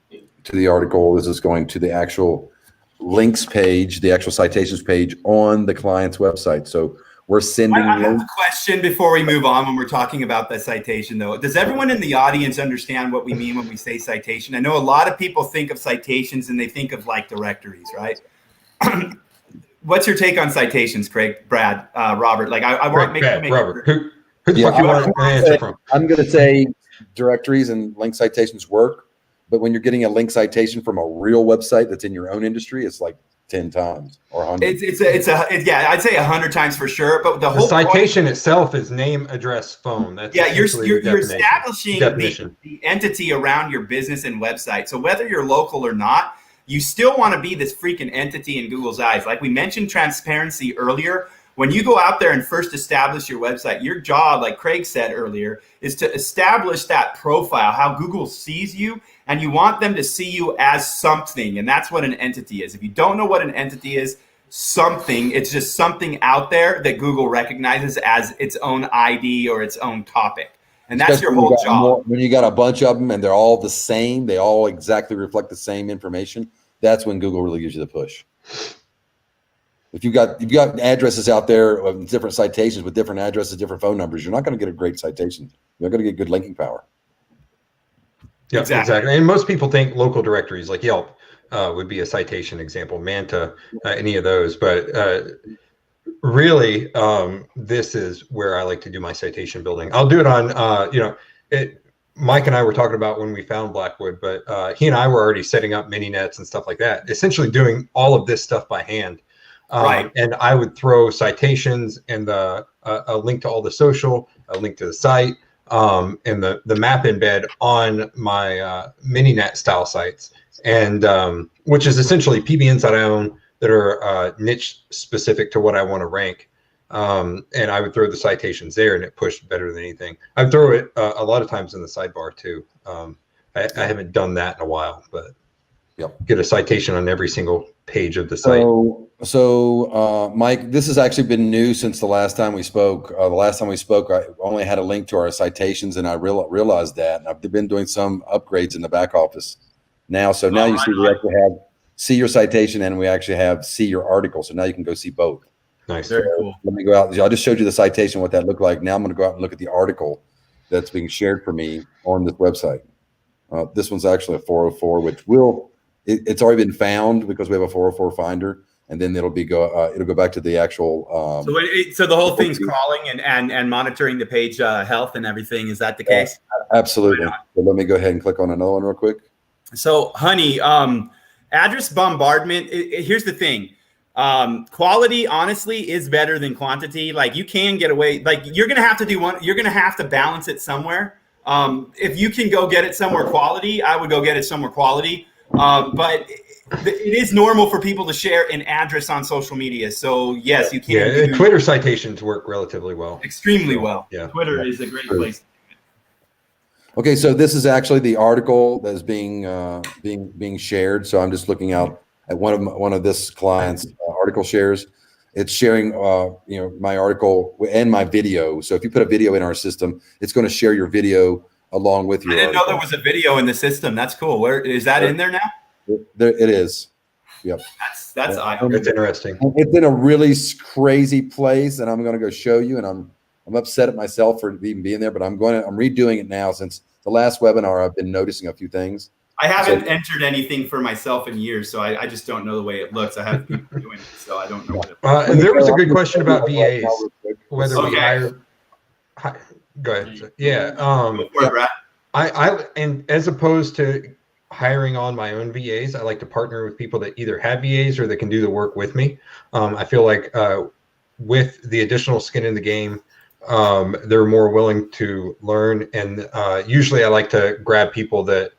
the article. This is going to the actual links page, the actual citations page on the client's website. So we're sending. I have a question before we move on when we're talking about the citation, though. Does everyone in the audience understand what we mean when we say citation? I know a lot of people think of citations and they think of like directories, right? What's your take on citations, Craig, Brad, Robert? Like, I want to make Robert. Who the fuck you want to answer from? I'm going to say directories and link citations work, but when you're getting a link citation from a real website that's in your own industry, it's like 10 times or 100. Yeah, I'd say 100 times for sure. But the whole citation itself is name, address, phone. That's you're establishing the entity around your business and website. So whether you're local or not, you still want to be this freaking entity in Google's eyes. Like we mentioned transparency earlier. When you go out there and first establish your website, your job, like Craig said earlier, is to establish that profile, how Google sees you, and you want them to see you as something. And that's what an entity is. If you don't know what an entity is, it's just something out there that Google recognizes as its own ID or its own topic. And that's your whole job. When you got a bunch of them and they're all the same, they all exactly reflect the same information, that's when Google really gives you the push. If you've got addresses out there of different citations with different addresses, different phone numbers, you're not going to get a great citation. You're not going to get good linking power. Yeah, exactly. And most people think local directories like Yelp would be a citation example, Manta, any of those. But really, this is where I like to do my citation building. I'll do it on, Mike and I were talking about when we found Blackwood, but he and I were already setting up mini nets and stuff like that, essentially doing all of this stuff by hand. Right. And I would throw citations and a link to all the social, a link to the site, and the map embed on my mini-net style sites, and which is essentially PBNs that I own that are niche specific to what I want to rank. And I would throw the citations there, and it pushed better than anything. I'd throw it a lot of times in the sidebar too. I haven't done that in a while, but get a citation on every single page of the site. So Mike, this has actually been new since the last time we spoke. The last time we spoke, I only had a link to our citations, and I realized that. And I've been doing some upgrades in the back office now. So now you see we actually have see your citation, and we actually have see your article. So now you can go see both. Nice. Very cool. Let me go out. I just showed you the citation, what that looked like. Now I'm going to go out and look at the article that's being shared for me on this website. This one's actually a 404, which it's already been found because we have a 404 finder, and then it'll go back to the actual. So the whole thing's crawling and monitoring the page health and everything. Is that the case? Absolutely. So let me go ahead and click on another one real quick. So, honey, address bombardment. Here's the thing. Quality, honestly, is better than quantity. Like you can get away. Like you're gonna have to do one. You're gonna have to balance it somewhere. If you can go get it somewhere quality, I would go get it somewhere quality. But it is normal for people to share an address on social media. So yes, you can. Yeah, Twitter citations work relatively well. Extremely well. Yeah. Twitter is a great place. Okay, so this is actually the article that is being shared. So I'm just looking out at one of this client's article shares. It's sharing, my article and my video. So if you put a video in our system, it's going to share your video along with your. I didn't know there was a video in the system. That's cool. Where is that in there now? There it is. Yep. That's It's interesting. It's in a really crazy place, and I'm going to go show you. And I'm upset at myself for even being there, but I'm redoing it now since the last webinar. I've been noticing a few things. I haven't entered anything for myself in years, so I just don't know the way it looks. I have people doing it, so I don't know what it looks. And there was a good question about VAs, whether we hire. Go ahead. Yeah. And as opposed to hiring on my own VAs, I like to partner with people that either have VAs or that can do the work with me. I feel like with the additional skin in the game, they're more willing to learn. And usually I like to grab people that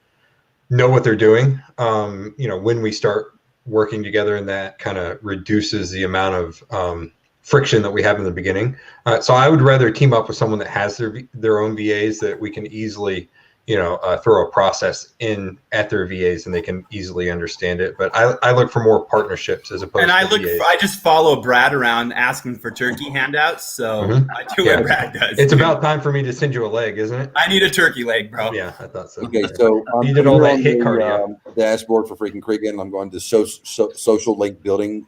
know what they're doing. When we start working together, and that kind of reduces the amount of friction that we have in the beginning. So I would rather team up with someone that has their own VAs that we can easily throw a process in at their VAs and they can easily understand it. But I look for more partnerships as opposed to VAs. I just follow Brad around asking for turkey handouts. So I do what Brad does. It's about time for me to send you a leg, isn't it? I need a turkey leg, bro. Yeah, I thought so. Okay, so you did all that hit cardio. Dashboard for Freaking Cregan. I'm going to social link building,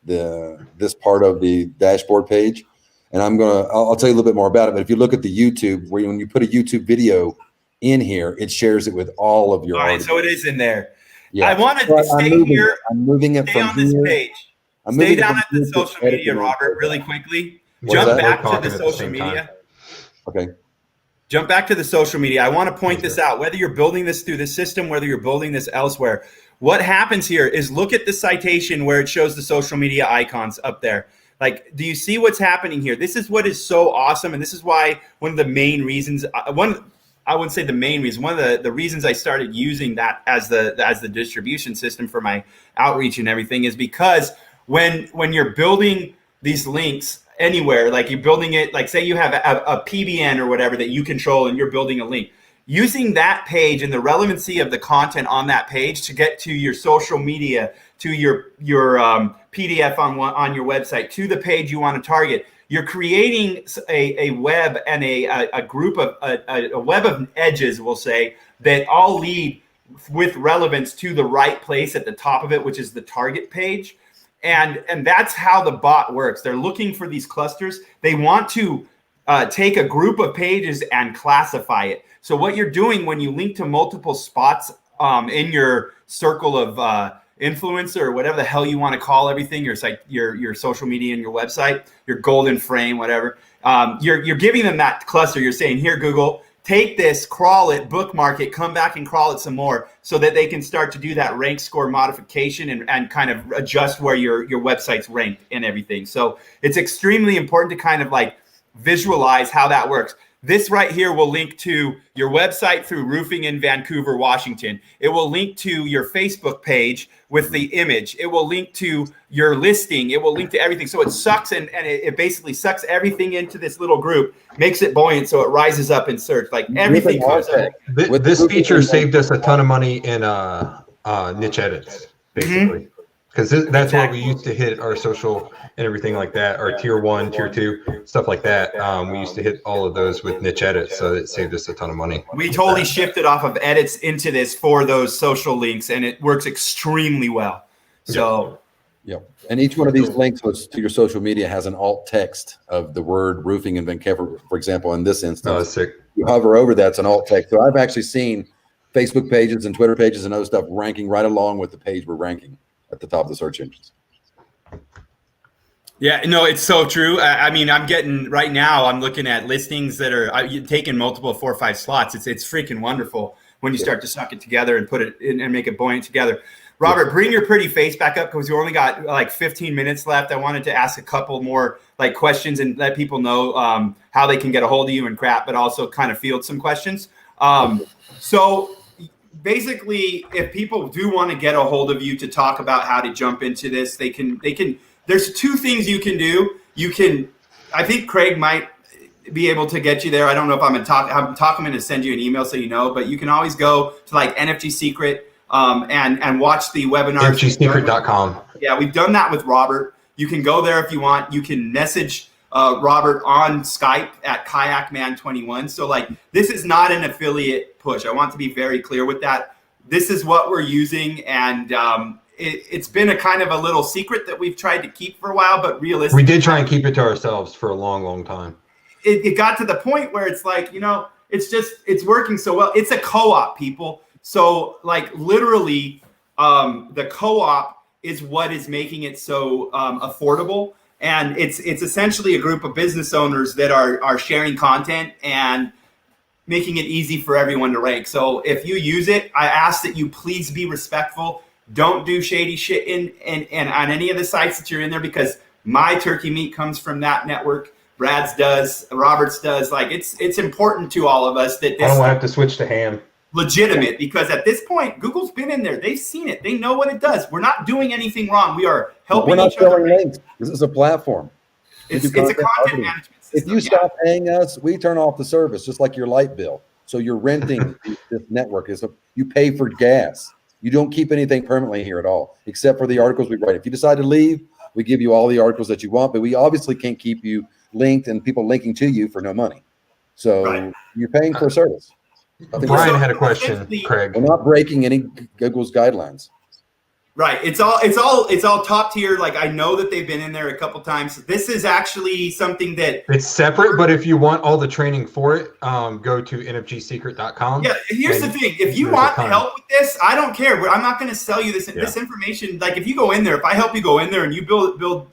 this part of the dashboard page. And I'll tell you a little bit more about it. But if you look at the YouTube, when you put a YouTube video in here, it shares it with all of your. All right, so it is in there. Yeah. I wanted to stay here. I'm moving it stay from on this here. page. Stay down at the social media, Robert, really quickly. Jump back to the social media. Okay. Jump back to the social media. I want to point this out. Whether you're building this through the system, whether you're building this elsewhere, what happens here is look at the citation where it shows the social media icons up there. Like, do you see what's happening here? This is what is so awesome, and this is why one of the main reasons I wouldn't say the main reason. One of the reasons I started using that as the distribution system for my outreach and everything is because when you're building these links anywhere, like you're building it, like say you have a PBN or whatever that you control and you're building a link, using that page and the relevancy of the content on that page to get to your social media, to your PDF on your website, to the page you want to target. You're creating a web and a group of a web of edges, we'll say, that all lead with relevance to the right place at the top of it, which is the target page. And that's how the bot works. They're looking for these clusters. They want to take a group of pages and classify it. So what you're doing when you link to multiple spots in your circle of influencer or whatever the hell you want to call everything, your social media and your website, your golden frame, whatever, you're giving them that cluster. You're saying, here, Google, take this, crawl it, bookmark it, come back and crawl it some more so that they can start to do that rank score modification and kind of adjust where your website's ranked and everything. So it's extremely important to kind of like visualize how that works. This right here will link to your website through roofing in Vancouver, Washington. It will link to your Facebook page with the image. It will link to your listing. It will link to everything. So it sucks and it basically sucks everything into this little group, makes it buoyant so it rises up in search. Like everything comes up. This feature saved us a ton of money in niche edits, basically. Because that's where we used to hit our social and everything like that, our tier 1, tier 2, stuff like that. We used to hit all of those with niche edits, so it saved us a ton of money. We totally shifted off of edits into this for those social links, and it works extremely well. So, and each one of these links to your social media has an alt text of the word roofing in Vancouver, for example. In this instance, that's sick. You hover over that's an alt text. So I've actually seen Facebook pages and Twitter pages and other stuff ranking right along with the page we're ranking at the top of the search engines. Yeah, no, it's so true. I mean, I'm looking at listings that are taking multiple 4 or 5 slots. It's freaking wonderful when you start to suck it together and put it in and make it buoyant together. Robert, bring your pretty face back up because we only got like 15 minutes left. I wanted to ask a couple more like questions and let people know how they can get a hold of you and crap, but also kind of field some questions. So basically, if people do want to get a hold of you to talk about how to jump into this, they can. There's 2 things you can do. I think Craig might be able to get you there. I don't know if I'm going to send you an email so you know, but you can always go to like NFG Secret and watch the webinars. NFGsecret.com. Yeah, we've done that with Robert. You can go there if you want. You can message Robert on Skype at KayakMan21. So like, this is not an affiliate push. I want to be very clear with that. This is what we're using, and it's been a kind of a little secret that we've tried to keep for a while, but realistically, we did try and keep it to ourselves for a long, long time. It got to the point where it's like, it's working so well. It's a co-op, people. So like literally, the co-op is what is making it so affordable. And it's essentially a group of business owners that are sharing content and making it easy for everyone to rank. So if you use it, I ask that you please be respectful. Don't do shady shit in on any of the sites that you're in there, because my turkey meat comes from that network. Brad's does, Robert's does. Like it's important to all of us that this I don't have to switch to ham. Legitimate, because at this point, Google's been in there. They've seen it. They know what it does. We're not doing anything wrong. We are helping We're not each other. selling links. This is a platform. It's a content management If system. you stop paying us, we turn off the service, just like your light bill. So you're renting this network. You pay for gas. You don't keep anything permanently here at all, except for the articles we write. If you decide to leave, we give you all the articles that you want, but we obviously can't keep you linked and people linking to you for no money. So You're paying for a service. Brian had a question, Craig. We're not breaking any Google's guidelines. Right. It's all top tier. Like, I know that they've been in there a couple times. This is actually something that it's separate, but if you want all the training for it, go to NFGsecret.com. Yeah. Here's the thing. If you want help with this, I don't care. I'm not going to sell you this information. Like, if you go in there, if I help you go in there and you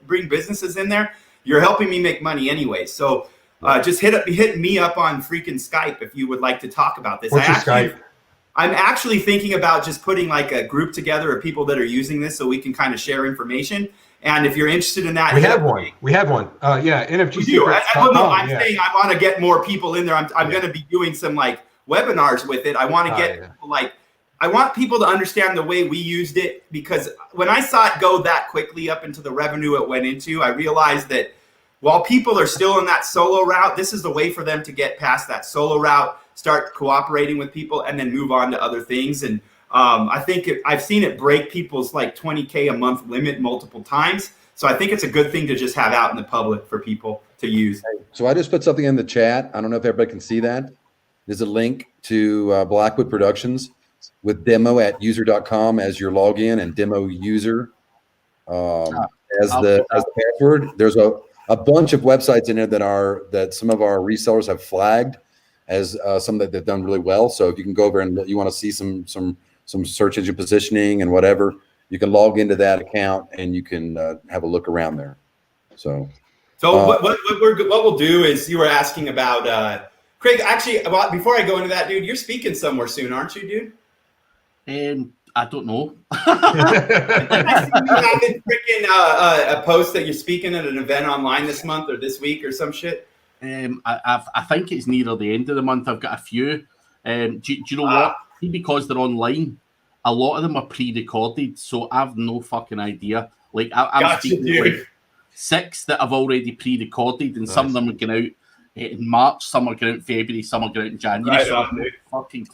bring businesses in there, you're helping me make money anyway. So just hit me up on freaking Skype if you would like to talk about this. What's your Skype? I'm actually thinking about just putting like a group together of people that are using this so we can kind of share information. And if you're interested in that, we have one. Yeah, NFG Secret. I'm saying I want to get more people in there. I'm going to be doing some like webinars with it. I want to get people, like, I want people to understand the way we used it, because when I saw it go that quickly up into the revenue it went into, I realized that while people are still in that solo route, this is the way for them to get past that solo route, start cooperating with people, and then move on to other things. And I think I've seen it break people's like 20K a month limit multiple times. So I think it's a good thing to just have out in the public for people to use. So I just put something in the chat. I don't know if everybody can see that. There's a link to Blackwood Productions with demo at user.com as your login, and demo user as the password. There's a bunch of websites in there that some of our resellers have flagged as some that they've done really well. So if you can go over and you want to see some search engine positioning and whatever, you can log into that account and you can have a look around there. So what we'll do is, you were asking about Craig. Actually, before I go into that, dude, you're speaking somewhere soon, aren't you, dude? I don't know. I see you having freaking a post that you're speaking at an event online this month or this week or some shit. I think it's near the end of the month. I've got a few. Do you know what? See, because they're online, a lot of them are pre-recorded, so I've no fucking idea. Like I'm speaking like 6 that I've already pre-recorded, and some of them are going out in March, some are going out in February, some are going out in January.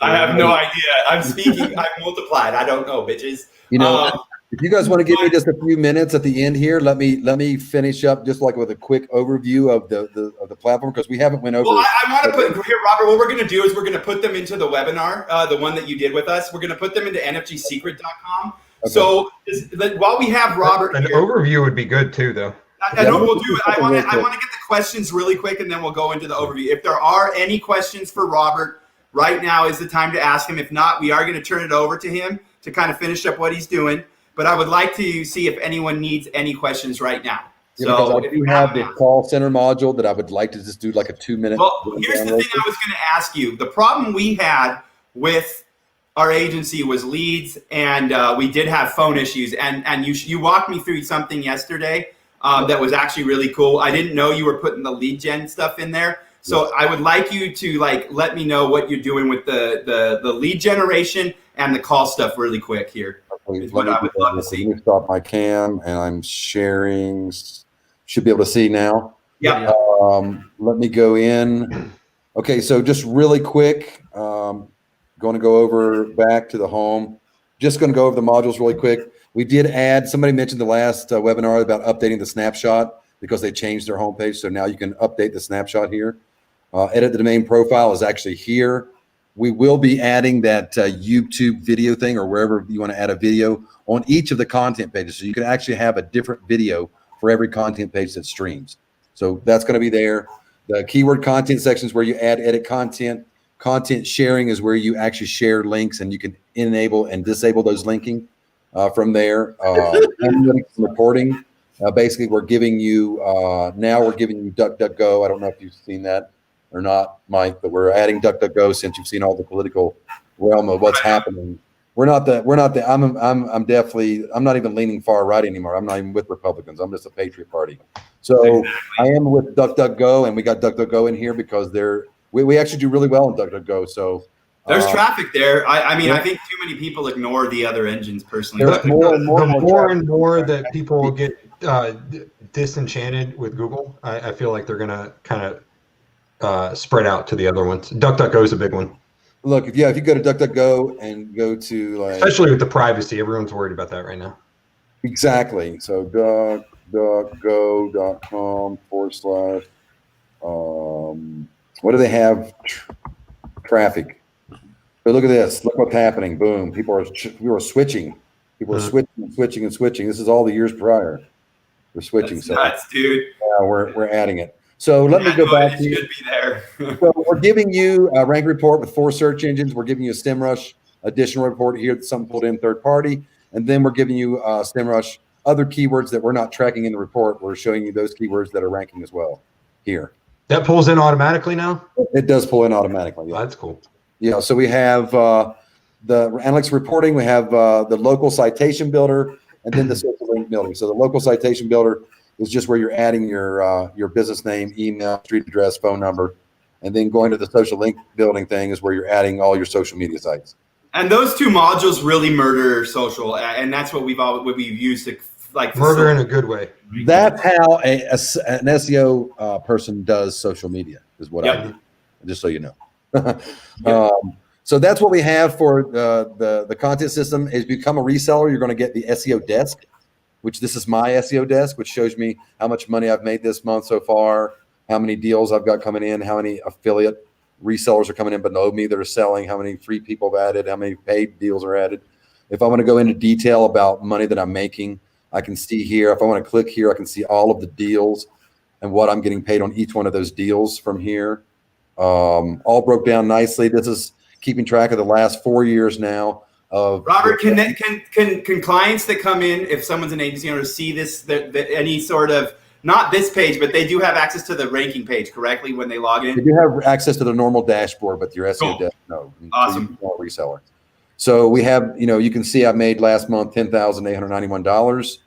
I have no idea. I'm speaking. I'm multiplied. I don't know, bitches. You know, if you guys want to give me just a few minutes at the end here, let me finish up just like with a quick overview of the platform, because we haven't went over. Well, I want to put here, Robert. What we're going to do is we're going to put them into the webinar, the one that you did with us. We're going to put them into NFGsecret.com. Okay. So while we have Robert, an overview would be good too, though. I know we'll do it. I want to get the questions really quick, and then we'll go into the overview. If there are any questions for Robert, right now is the time to ask him. If not, we are going to turn it over to him to kind of finish up what he's doing. But I would like to see if anyone needs any questions right now. So if you have the call center module that I would like to just do like a 2-minute. Well, here's the thing I was going to ask you. The problem we had with our agency was leads, and we did have phone issues. And you walked me through something yesterday that was actually really cool. I didn't know you were putting the lead gen stuff in there. So I would like you to let me know what you're doing with the lead generation and the call stuff really quick here. Is what I would love to see. Let me stop my cam, and I'm sharing. Should be able to see now. Yeah. Let me go in. Okay, so just really quick, going to go over back to the home. Just going to go over the modules really quick. We did add, somebody mentioned the last webinar about updating the snapshot because they changed their homepage. So now you can update the snapshot here. Edit the domain profile is actually here. We will be adding that YouTube video thing or wherever you want to add a video on each of the content pages. So you can actually have a different video for every content page that streams. So that's going to be there. The keyword content section is where you add, edit content. Content sharing is where you actually share links and you can enable and disable those linking from there. Analytics and reporting. Basically, we're giving you, now we're giving you DuckDuckGo. I don't know if you've seen that or not, Mike, but we're adding DuckDuckGo since you've seen all the political realm of what's happening. I'm not even leaning far right anymore. I'm not even with Republicans. I'm just a Patriot Party. So I am with DuckDuckGo, and we got DuckDuckGo in here because we actually do really well in DuckDuckGo. So there's traffic there. I mean, I think too many people ignore the other engines personally. The more and more that people get disenchanted with Google, I feel like they're going to kind of spread out to the other ones. DuckDuckGo is a big one. Look, if you go to DuckDuckGo and go to especially with the privacy, everyone's worried about that right now. Exactly. So DuckDuckGo.com / what do they have? Traffic. So look at this. Look what's happening. Boom. People are switching. People are switching. This is all the years prior. We're switching. That's nuts, dude. Yeah, we're adding it. So let me go back to should be there. So we're giving you a rank report with 4 search engines. We're giving you a SEMrush additional report here that someone pulled in third party. And then we're giving you SEMrush other keywords that we're not tracking in the report. We're showing you those keywords that are ranking as well here. That pulls in automatically now? It does pull in automatically. Yeah. Oh, that's cool. Yeah. So we have the analytics reporting. We have the local citation builder and then the social link building. So the local citation builder is just where you're adding your business name, email, street address, phone number, and then going to the social link building thing is where you're adding all your social media sites. And those two modules really murder social, and that's what we've used to murder in a good way. That's how an SEO person does social media. Is what I do. Just so you know. So that's what we have for the content system. Is become a reseller, you're going to get the SEO desk, which this is my SEO desk, which shows me how much money I've made this month so far, how many deals I've got coming in, how many affiliate resellers are coming in below me that are selling, how many free people have added, how many paid deals are added. If I want to go into detail about money that I'm making, I can see here. If I want to click here, I can see all of the deals and what I'm getting paid on each one of those deals from here. All broke down nicely. This is keeping track of the last 4 years now. Robert, can clients that come in, if someone's an agency owner, see this, any sort of, not this page, but they do have access to the ranking page correctly when they log in? They do have access to the normal dashboard, but your SEO desk, no. Awesome. So reseller. So we have, you can see I made last month $10,891.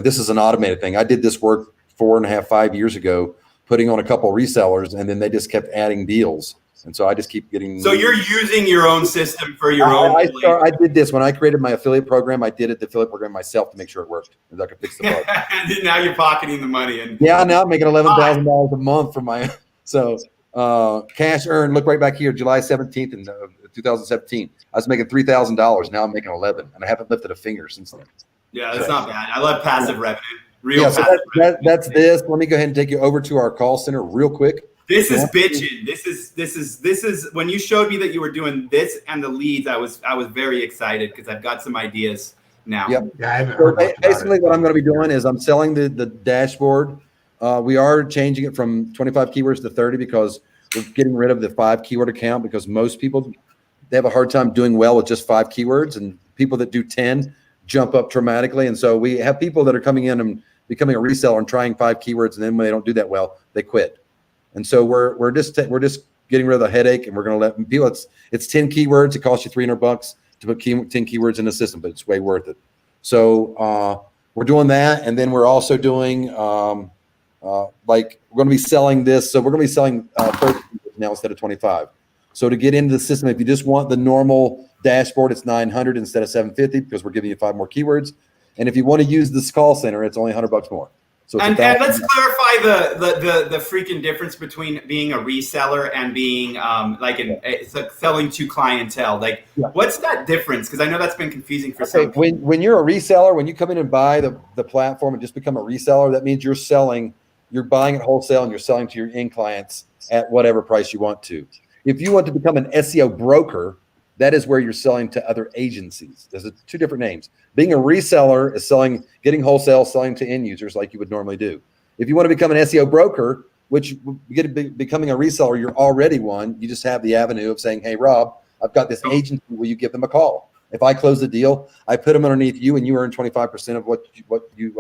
This is an automated thing. I did this work 5 years ago, putting on a couple of resellers, and then they just kept adding deals. And so I just keep getting. So you're using your own system for your own. I did this when I created my affiliate program. I did the affiliate program myself to make sure it worked, and I could fix the bug. And now you're pocketing the money. And now I'm making $11,000 a month for my. So cash earned. Look right back here, July 17th in 2017. I was making $3,000. Now I'm making 11, and I haven't lifted a finger since then. Yeah, that's not bad. I love passive revenue. That's this. Let me go ahead and take you over to our call center real quick. This is bitching. This is when you showed me that you were doing this and the leads, I was very excited because I've got some ideas now. Yep. Yeah, I haven't heard much about basically what I'm going to be doing is I'm selling the dashboard. We are changing it from 25 keywords to 30 because we're getting rid of the 5 keyword account because most people, they have a hard time doing well with just 5 keywords, and people that do 10 jump up dramatically. And so we have people that are coming in and becoming a reseller and trying 5 keywords, and then when they don't do that well, they quit. And so we're just getting rid of the headache, and we're going to let people. It's 10 keywords. It costs you $300 to put 10 keywords in the system, but it's way worth it. So we're doing that, and then we're also doing we're going to be selling this. So we're going to be selling 30 keywords now instead of 25. So to get into the system, if you just want the normal dashboard, it's $900 instead of $750 because we're giving you 5 more keywords. And if you want to use this call center, it's only $100 more. So and let's clarify the freaking difference between being a reseller and being it's like selling to clientele. Like, what's that difference? Because I know that's been confusing for some people. When you're a reseller, when you come in and buy the platform and just become a reseller, that means you're buying at wholesale and you're selling to your end clients at whatever price you want to. If you want to become an SEO broker, that is where you're selling to other agencies. There's two different names. Being a reseller is getting wholesale, selling to end users like you would normally do. If you want to become an SEO broker, which becoming a reseller, you're already one. You just have the avenue of saying, hey, Rob, I've got this agency. Will you give them a call? If I close the deal, I put them underneath you and you earn 25% of what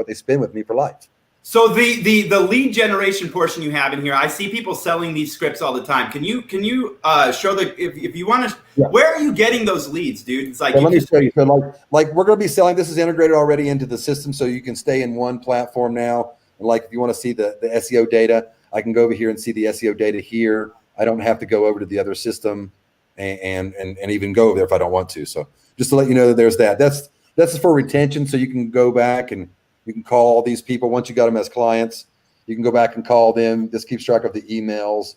they spend with me for life. So the lead generation portion you have in here, I see people selling these scripts all the time. Can you show if you want to, where are you getting those leads, dude? It's like, let me show you. So like we're going to be selling, this is integrated already into the system, so you can stay in one platform now. And like, if you want to see the SEO data, I can go over here and see the SEO data here. I don't have to go over to the other system and even go over there if I don't want to. So just to let you know that there's that. That's for retention. So you can go back and you can call all these people. Once you got them as clients, you can go back and call them. This keeps track of the emails,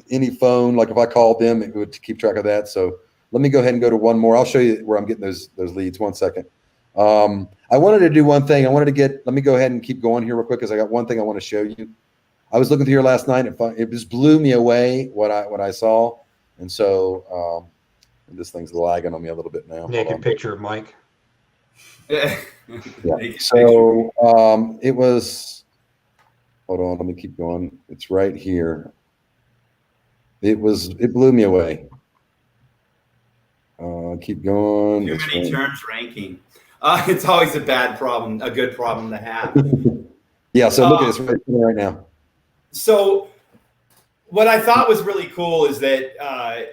any phone. Like if I called them, it would keep track of that. So let me go ahead and go to one more. I'll show you where I'm getting those leads. 1 second. I wanted to do one thing. Let me go ahead and keep going here real quick because I got one thing I want to show you. I was looking through here last night and it just blew me away what I saw. And so this thing's lagging on me a little bit now. Naked picture of Mike. Yeah. So it was, hold on, let me keep going. It's right here. It blew me away. Keep going. Too many terms ranking. It's always a bad problem, a good problem to have. Yeah, so look at this right now. So what I thought was really cool is that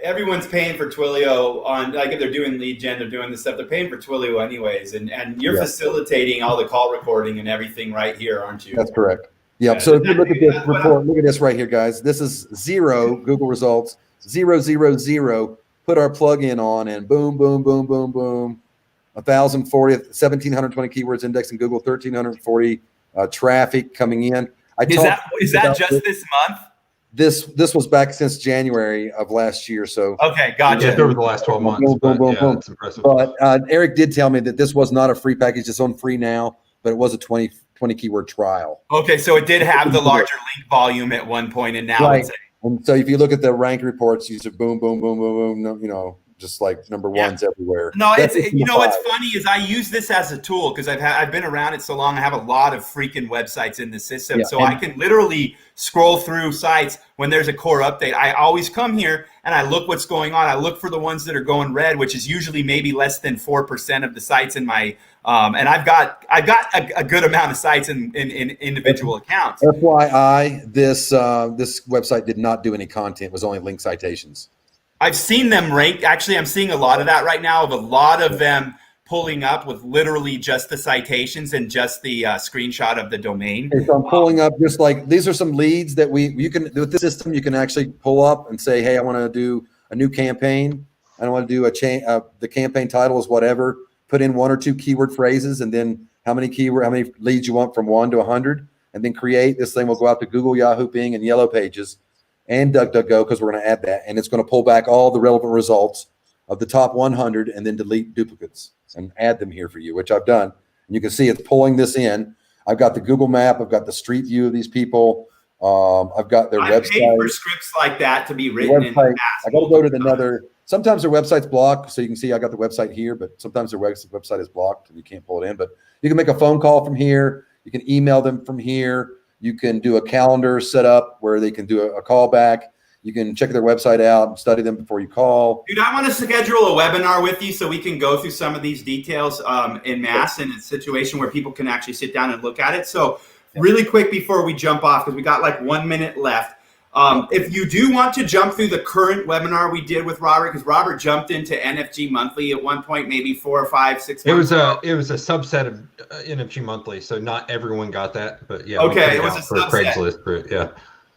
everyone's paying for Twilio on, like if they're doing lead gen, they're doing this stuff, they're paying for Twilio anyways. And you're facilitating all the call recording and everything right here, aren't you? That's correct. Yeah. So if you look at this report, look at this right here, guys. This is 0 Google results, 0, 0, 0. Put our plugin on and boom, boom, boom, boom, boom. 1,040, 1,720 keywords indexed in Google, 1,340 traffic coming in. Is that just this month? This was back since January of last year. So okay, gotcha. Yeah, over the last 12 months. Boom, boom, boom, boom. That's impressive. But Eric did tell me that this was not a free package. It's on free now, but it was a 20 keyword trial. Okay, so it did have the larger link volume at one point, and now it's and so if you look at the rank reports, you said boom, boom, boom, boom, boom. You know, just like number ones everywhere. No, what's funny is I use this as a tool because I've been around it so long. I have a lot of freaking websites in the system, so I can literally scroll through sites when there's a core update. I always come here and I look what's going on. I look for the ones that are going red, which is usually maybe less than 4% of the sites in my. And I've got a good amount of sites in individual accounts. FYI, this website did not do any content. It was only link citations. I've seen them ranked. Actually, I'm seeing a lot of that right now, of a lot of them pulling up with literally just the citations and just the screenshot of the domain. Okay, so I'm pulling up just like these are some leads that you can with this system. You can actually pull up and say, hey, I want to do a new campaign. I want to do the campaign title is whatever. Put in 1 or 2 keyword phrases and then how many leads you want from 1 to 100, and then create. This thing will go out to Google, Yahoo, Bing, and Yellow Pages and DuckDuckGo because we're going to add that, and it's going to pull back all the relevant results of the top 100 and then delete duplicates and add them here for you, which I've done. And you can see it's pulling this in. I've got the Google map. I've got the street view of these people. I've got their website. I paid for scripts like that to be written in the past. I got to go to another. Sometimes their website's blocked, so you can see I got the website here, but sometimes their website is blocked and you can't pull it in. But you can make a phone call from here. You can email them from here. You can do a calendar set up where they can do a call back. You can check their website out and study them before you call. Dude, I want to schedule a webinar with you so we can go through some of these details en masse in a situation where people can actually sit down and look at it. So really quick before we jump off, because we got like 1 minute left. If you do want to jump through the current webinar we did with Robert, because Robert jumped into NFG Monthly at one point, maybe 4 or 5, 6 months ago. It was a subset of NFG Monthly, so not everyone got that, but yeah. Okay, it was a subset. Craigslist for it, yeah.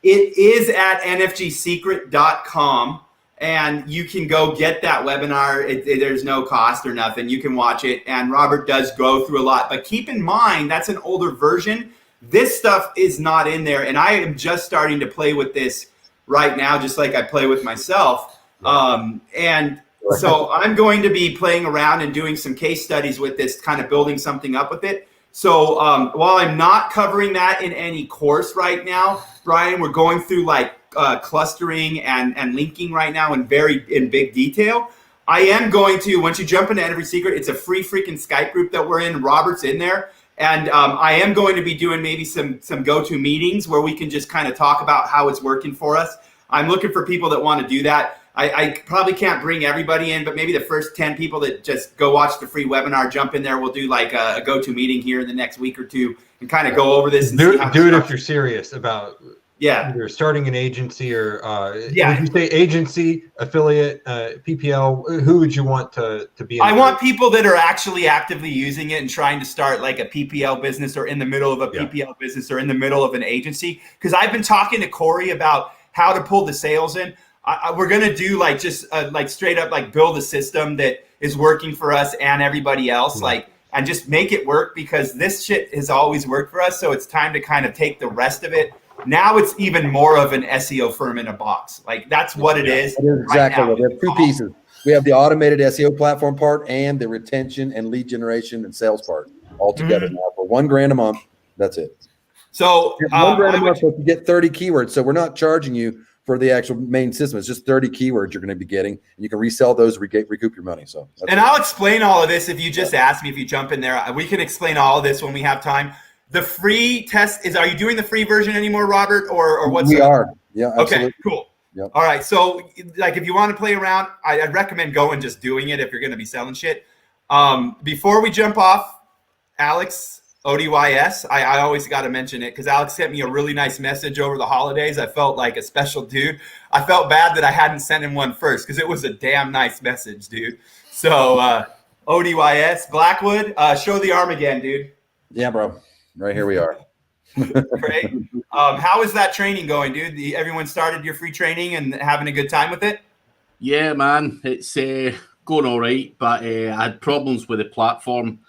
It is at nfgsecret.com, and you can go get that webinar. There's no cost or nothing. You can watch it, and Robert does go through a lot. But keep in mind, that's an older version. This stuff is not in there, and I am just starting to play with this right now, just like I play with myself. And so I'm going to be playing around and doing some case studies with this, kind of building something up with it. So while I'm not covering that in any course right now, Brian, we're going through like clustering and linking right now in big detail. I am going to, once you jump into Every Secret, it's a free freaking Skype group that we're in. Robert's in there. And I am going to be doing maybe some go-to meetings where we can just kind of talk about how it's working for us. I'm looking for people that want to do that. I probably can't bring everybody in, but maybe the first 10 people that just go watch the free webinar, jump in there. We'll do like a go-to meeting here in the next week or two and kind of go over this. And do it if you're serious about either starting an agency or would you say agency, affiliate, PPL? Who would you want to be? I want people that are actually actively using it and trying to start like a PPL business or in the middle of a PPL business or in the middle of an agency. Because I've been talking to Corey about how to pull the sales in. We're going to do like just like straight up like build a system that is working for us and everybody else, and just make it work, because this shit has always worked for us. So it's time to kind of take the rest of it. Now it's even more of an SEO firm in a box. Like that's what it is. Exactly. Right, we have two pieces. We have the automated SEO platform part and the retention and lead generation and sales part all together now for $1,000 a month. That's it. So $1,000 a month, but you get 30 keywords. So we're not charging you for the actual main system. It's just 30 keywords you're going to be getting, and you can resell those, recoup your money. So, I'll explain all of this if you just ask me. If you jump in there, we can explain all of this when we have time. The free test are you doing the free version anymore, Robert, or what's? We are. Yeah. Absolutely. Okay. Cool. Yep. All right. So, like, if you want to play around, I'd recommend going just doing it if you're going to be selling shit. Before we jump off, Alex. ODYS, I always got to mention it because Alex sent me a really nice message over the holidays. I felt like a special dude. I felt bad that I hadn't sent him one first because it was a damn nice message, dude. So ODYS, Blackwood, show the arm again, dude. Yeah, bro. Right here we are. Great. How is that training going, dude? Everyone started your free training and having a good time with it? Yeah, man. It's going all right, but I had problems with the platform.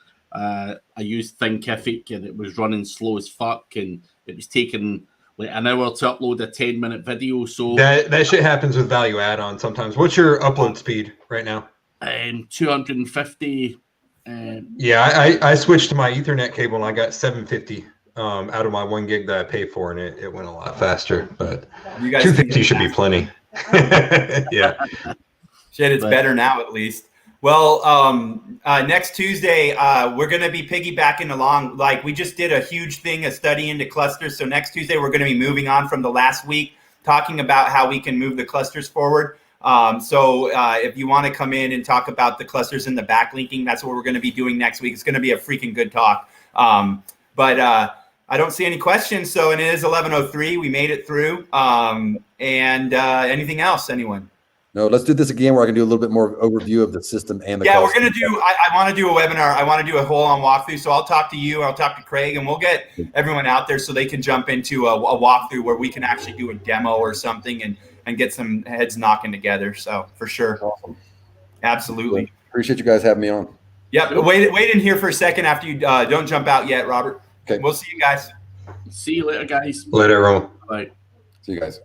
I used Thinkific and it was running slow as fuck, and it was taking like an hour to upload a 10-minute video. So that shit happens with value add-on sometimes. What's your upload speed right now? 250. Yeah, I switched to my Ethernet cable and I got 750 out of my 1 gig that I pay for, and it went a lot faster. But you guys 250 should be plenty. Yeah. Shit, it's better now at least. Well, next Tuesday, we're going to be piggybacking along. Like, we just did a huge thing, a study into clusters. So next Tuesday, we're going to be moving on from the last week, talking about how we can move the clusters forward. So if you want to come in and talk about the clusters and the backlinking, that's what we're going to be doing next week. It's going to be a freaking good talk. But I don't see any questions. So, and it is 11:03. We made it through. Anything else, anyone? No, let's do this again where I can do a little bit more overview of the system and the we're going to do, I want to do a webinar. I want to do a whole on walkthrough. So I'll talk to you, I'll talk to Craig, and we'll get everyone out there so they can jump into a walkthrough where we can actually do a demo or something and get some heads knocking together. So for sure. Awesome. Absolutely. Appreciate you guys having me on. Yep. Wait in here for a second after you don't jump out yet, Robert. Okay. We'll see you guys. See you later, guys. Later, everyone. Bye. See you guys.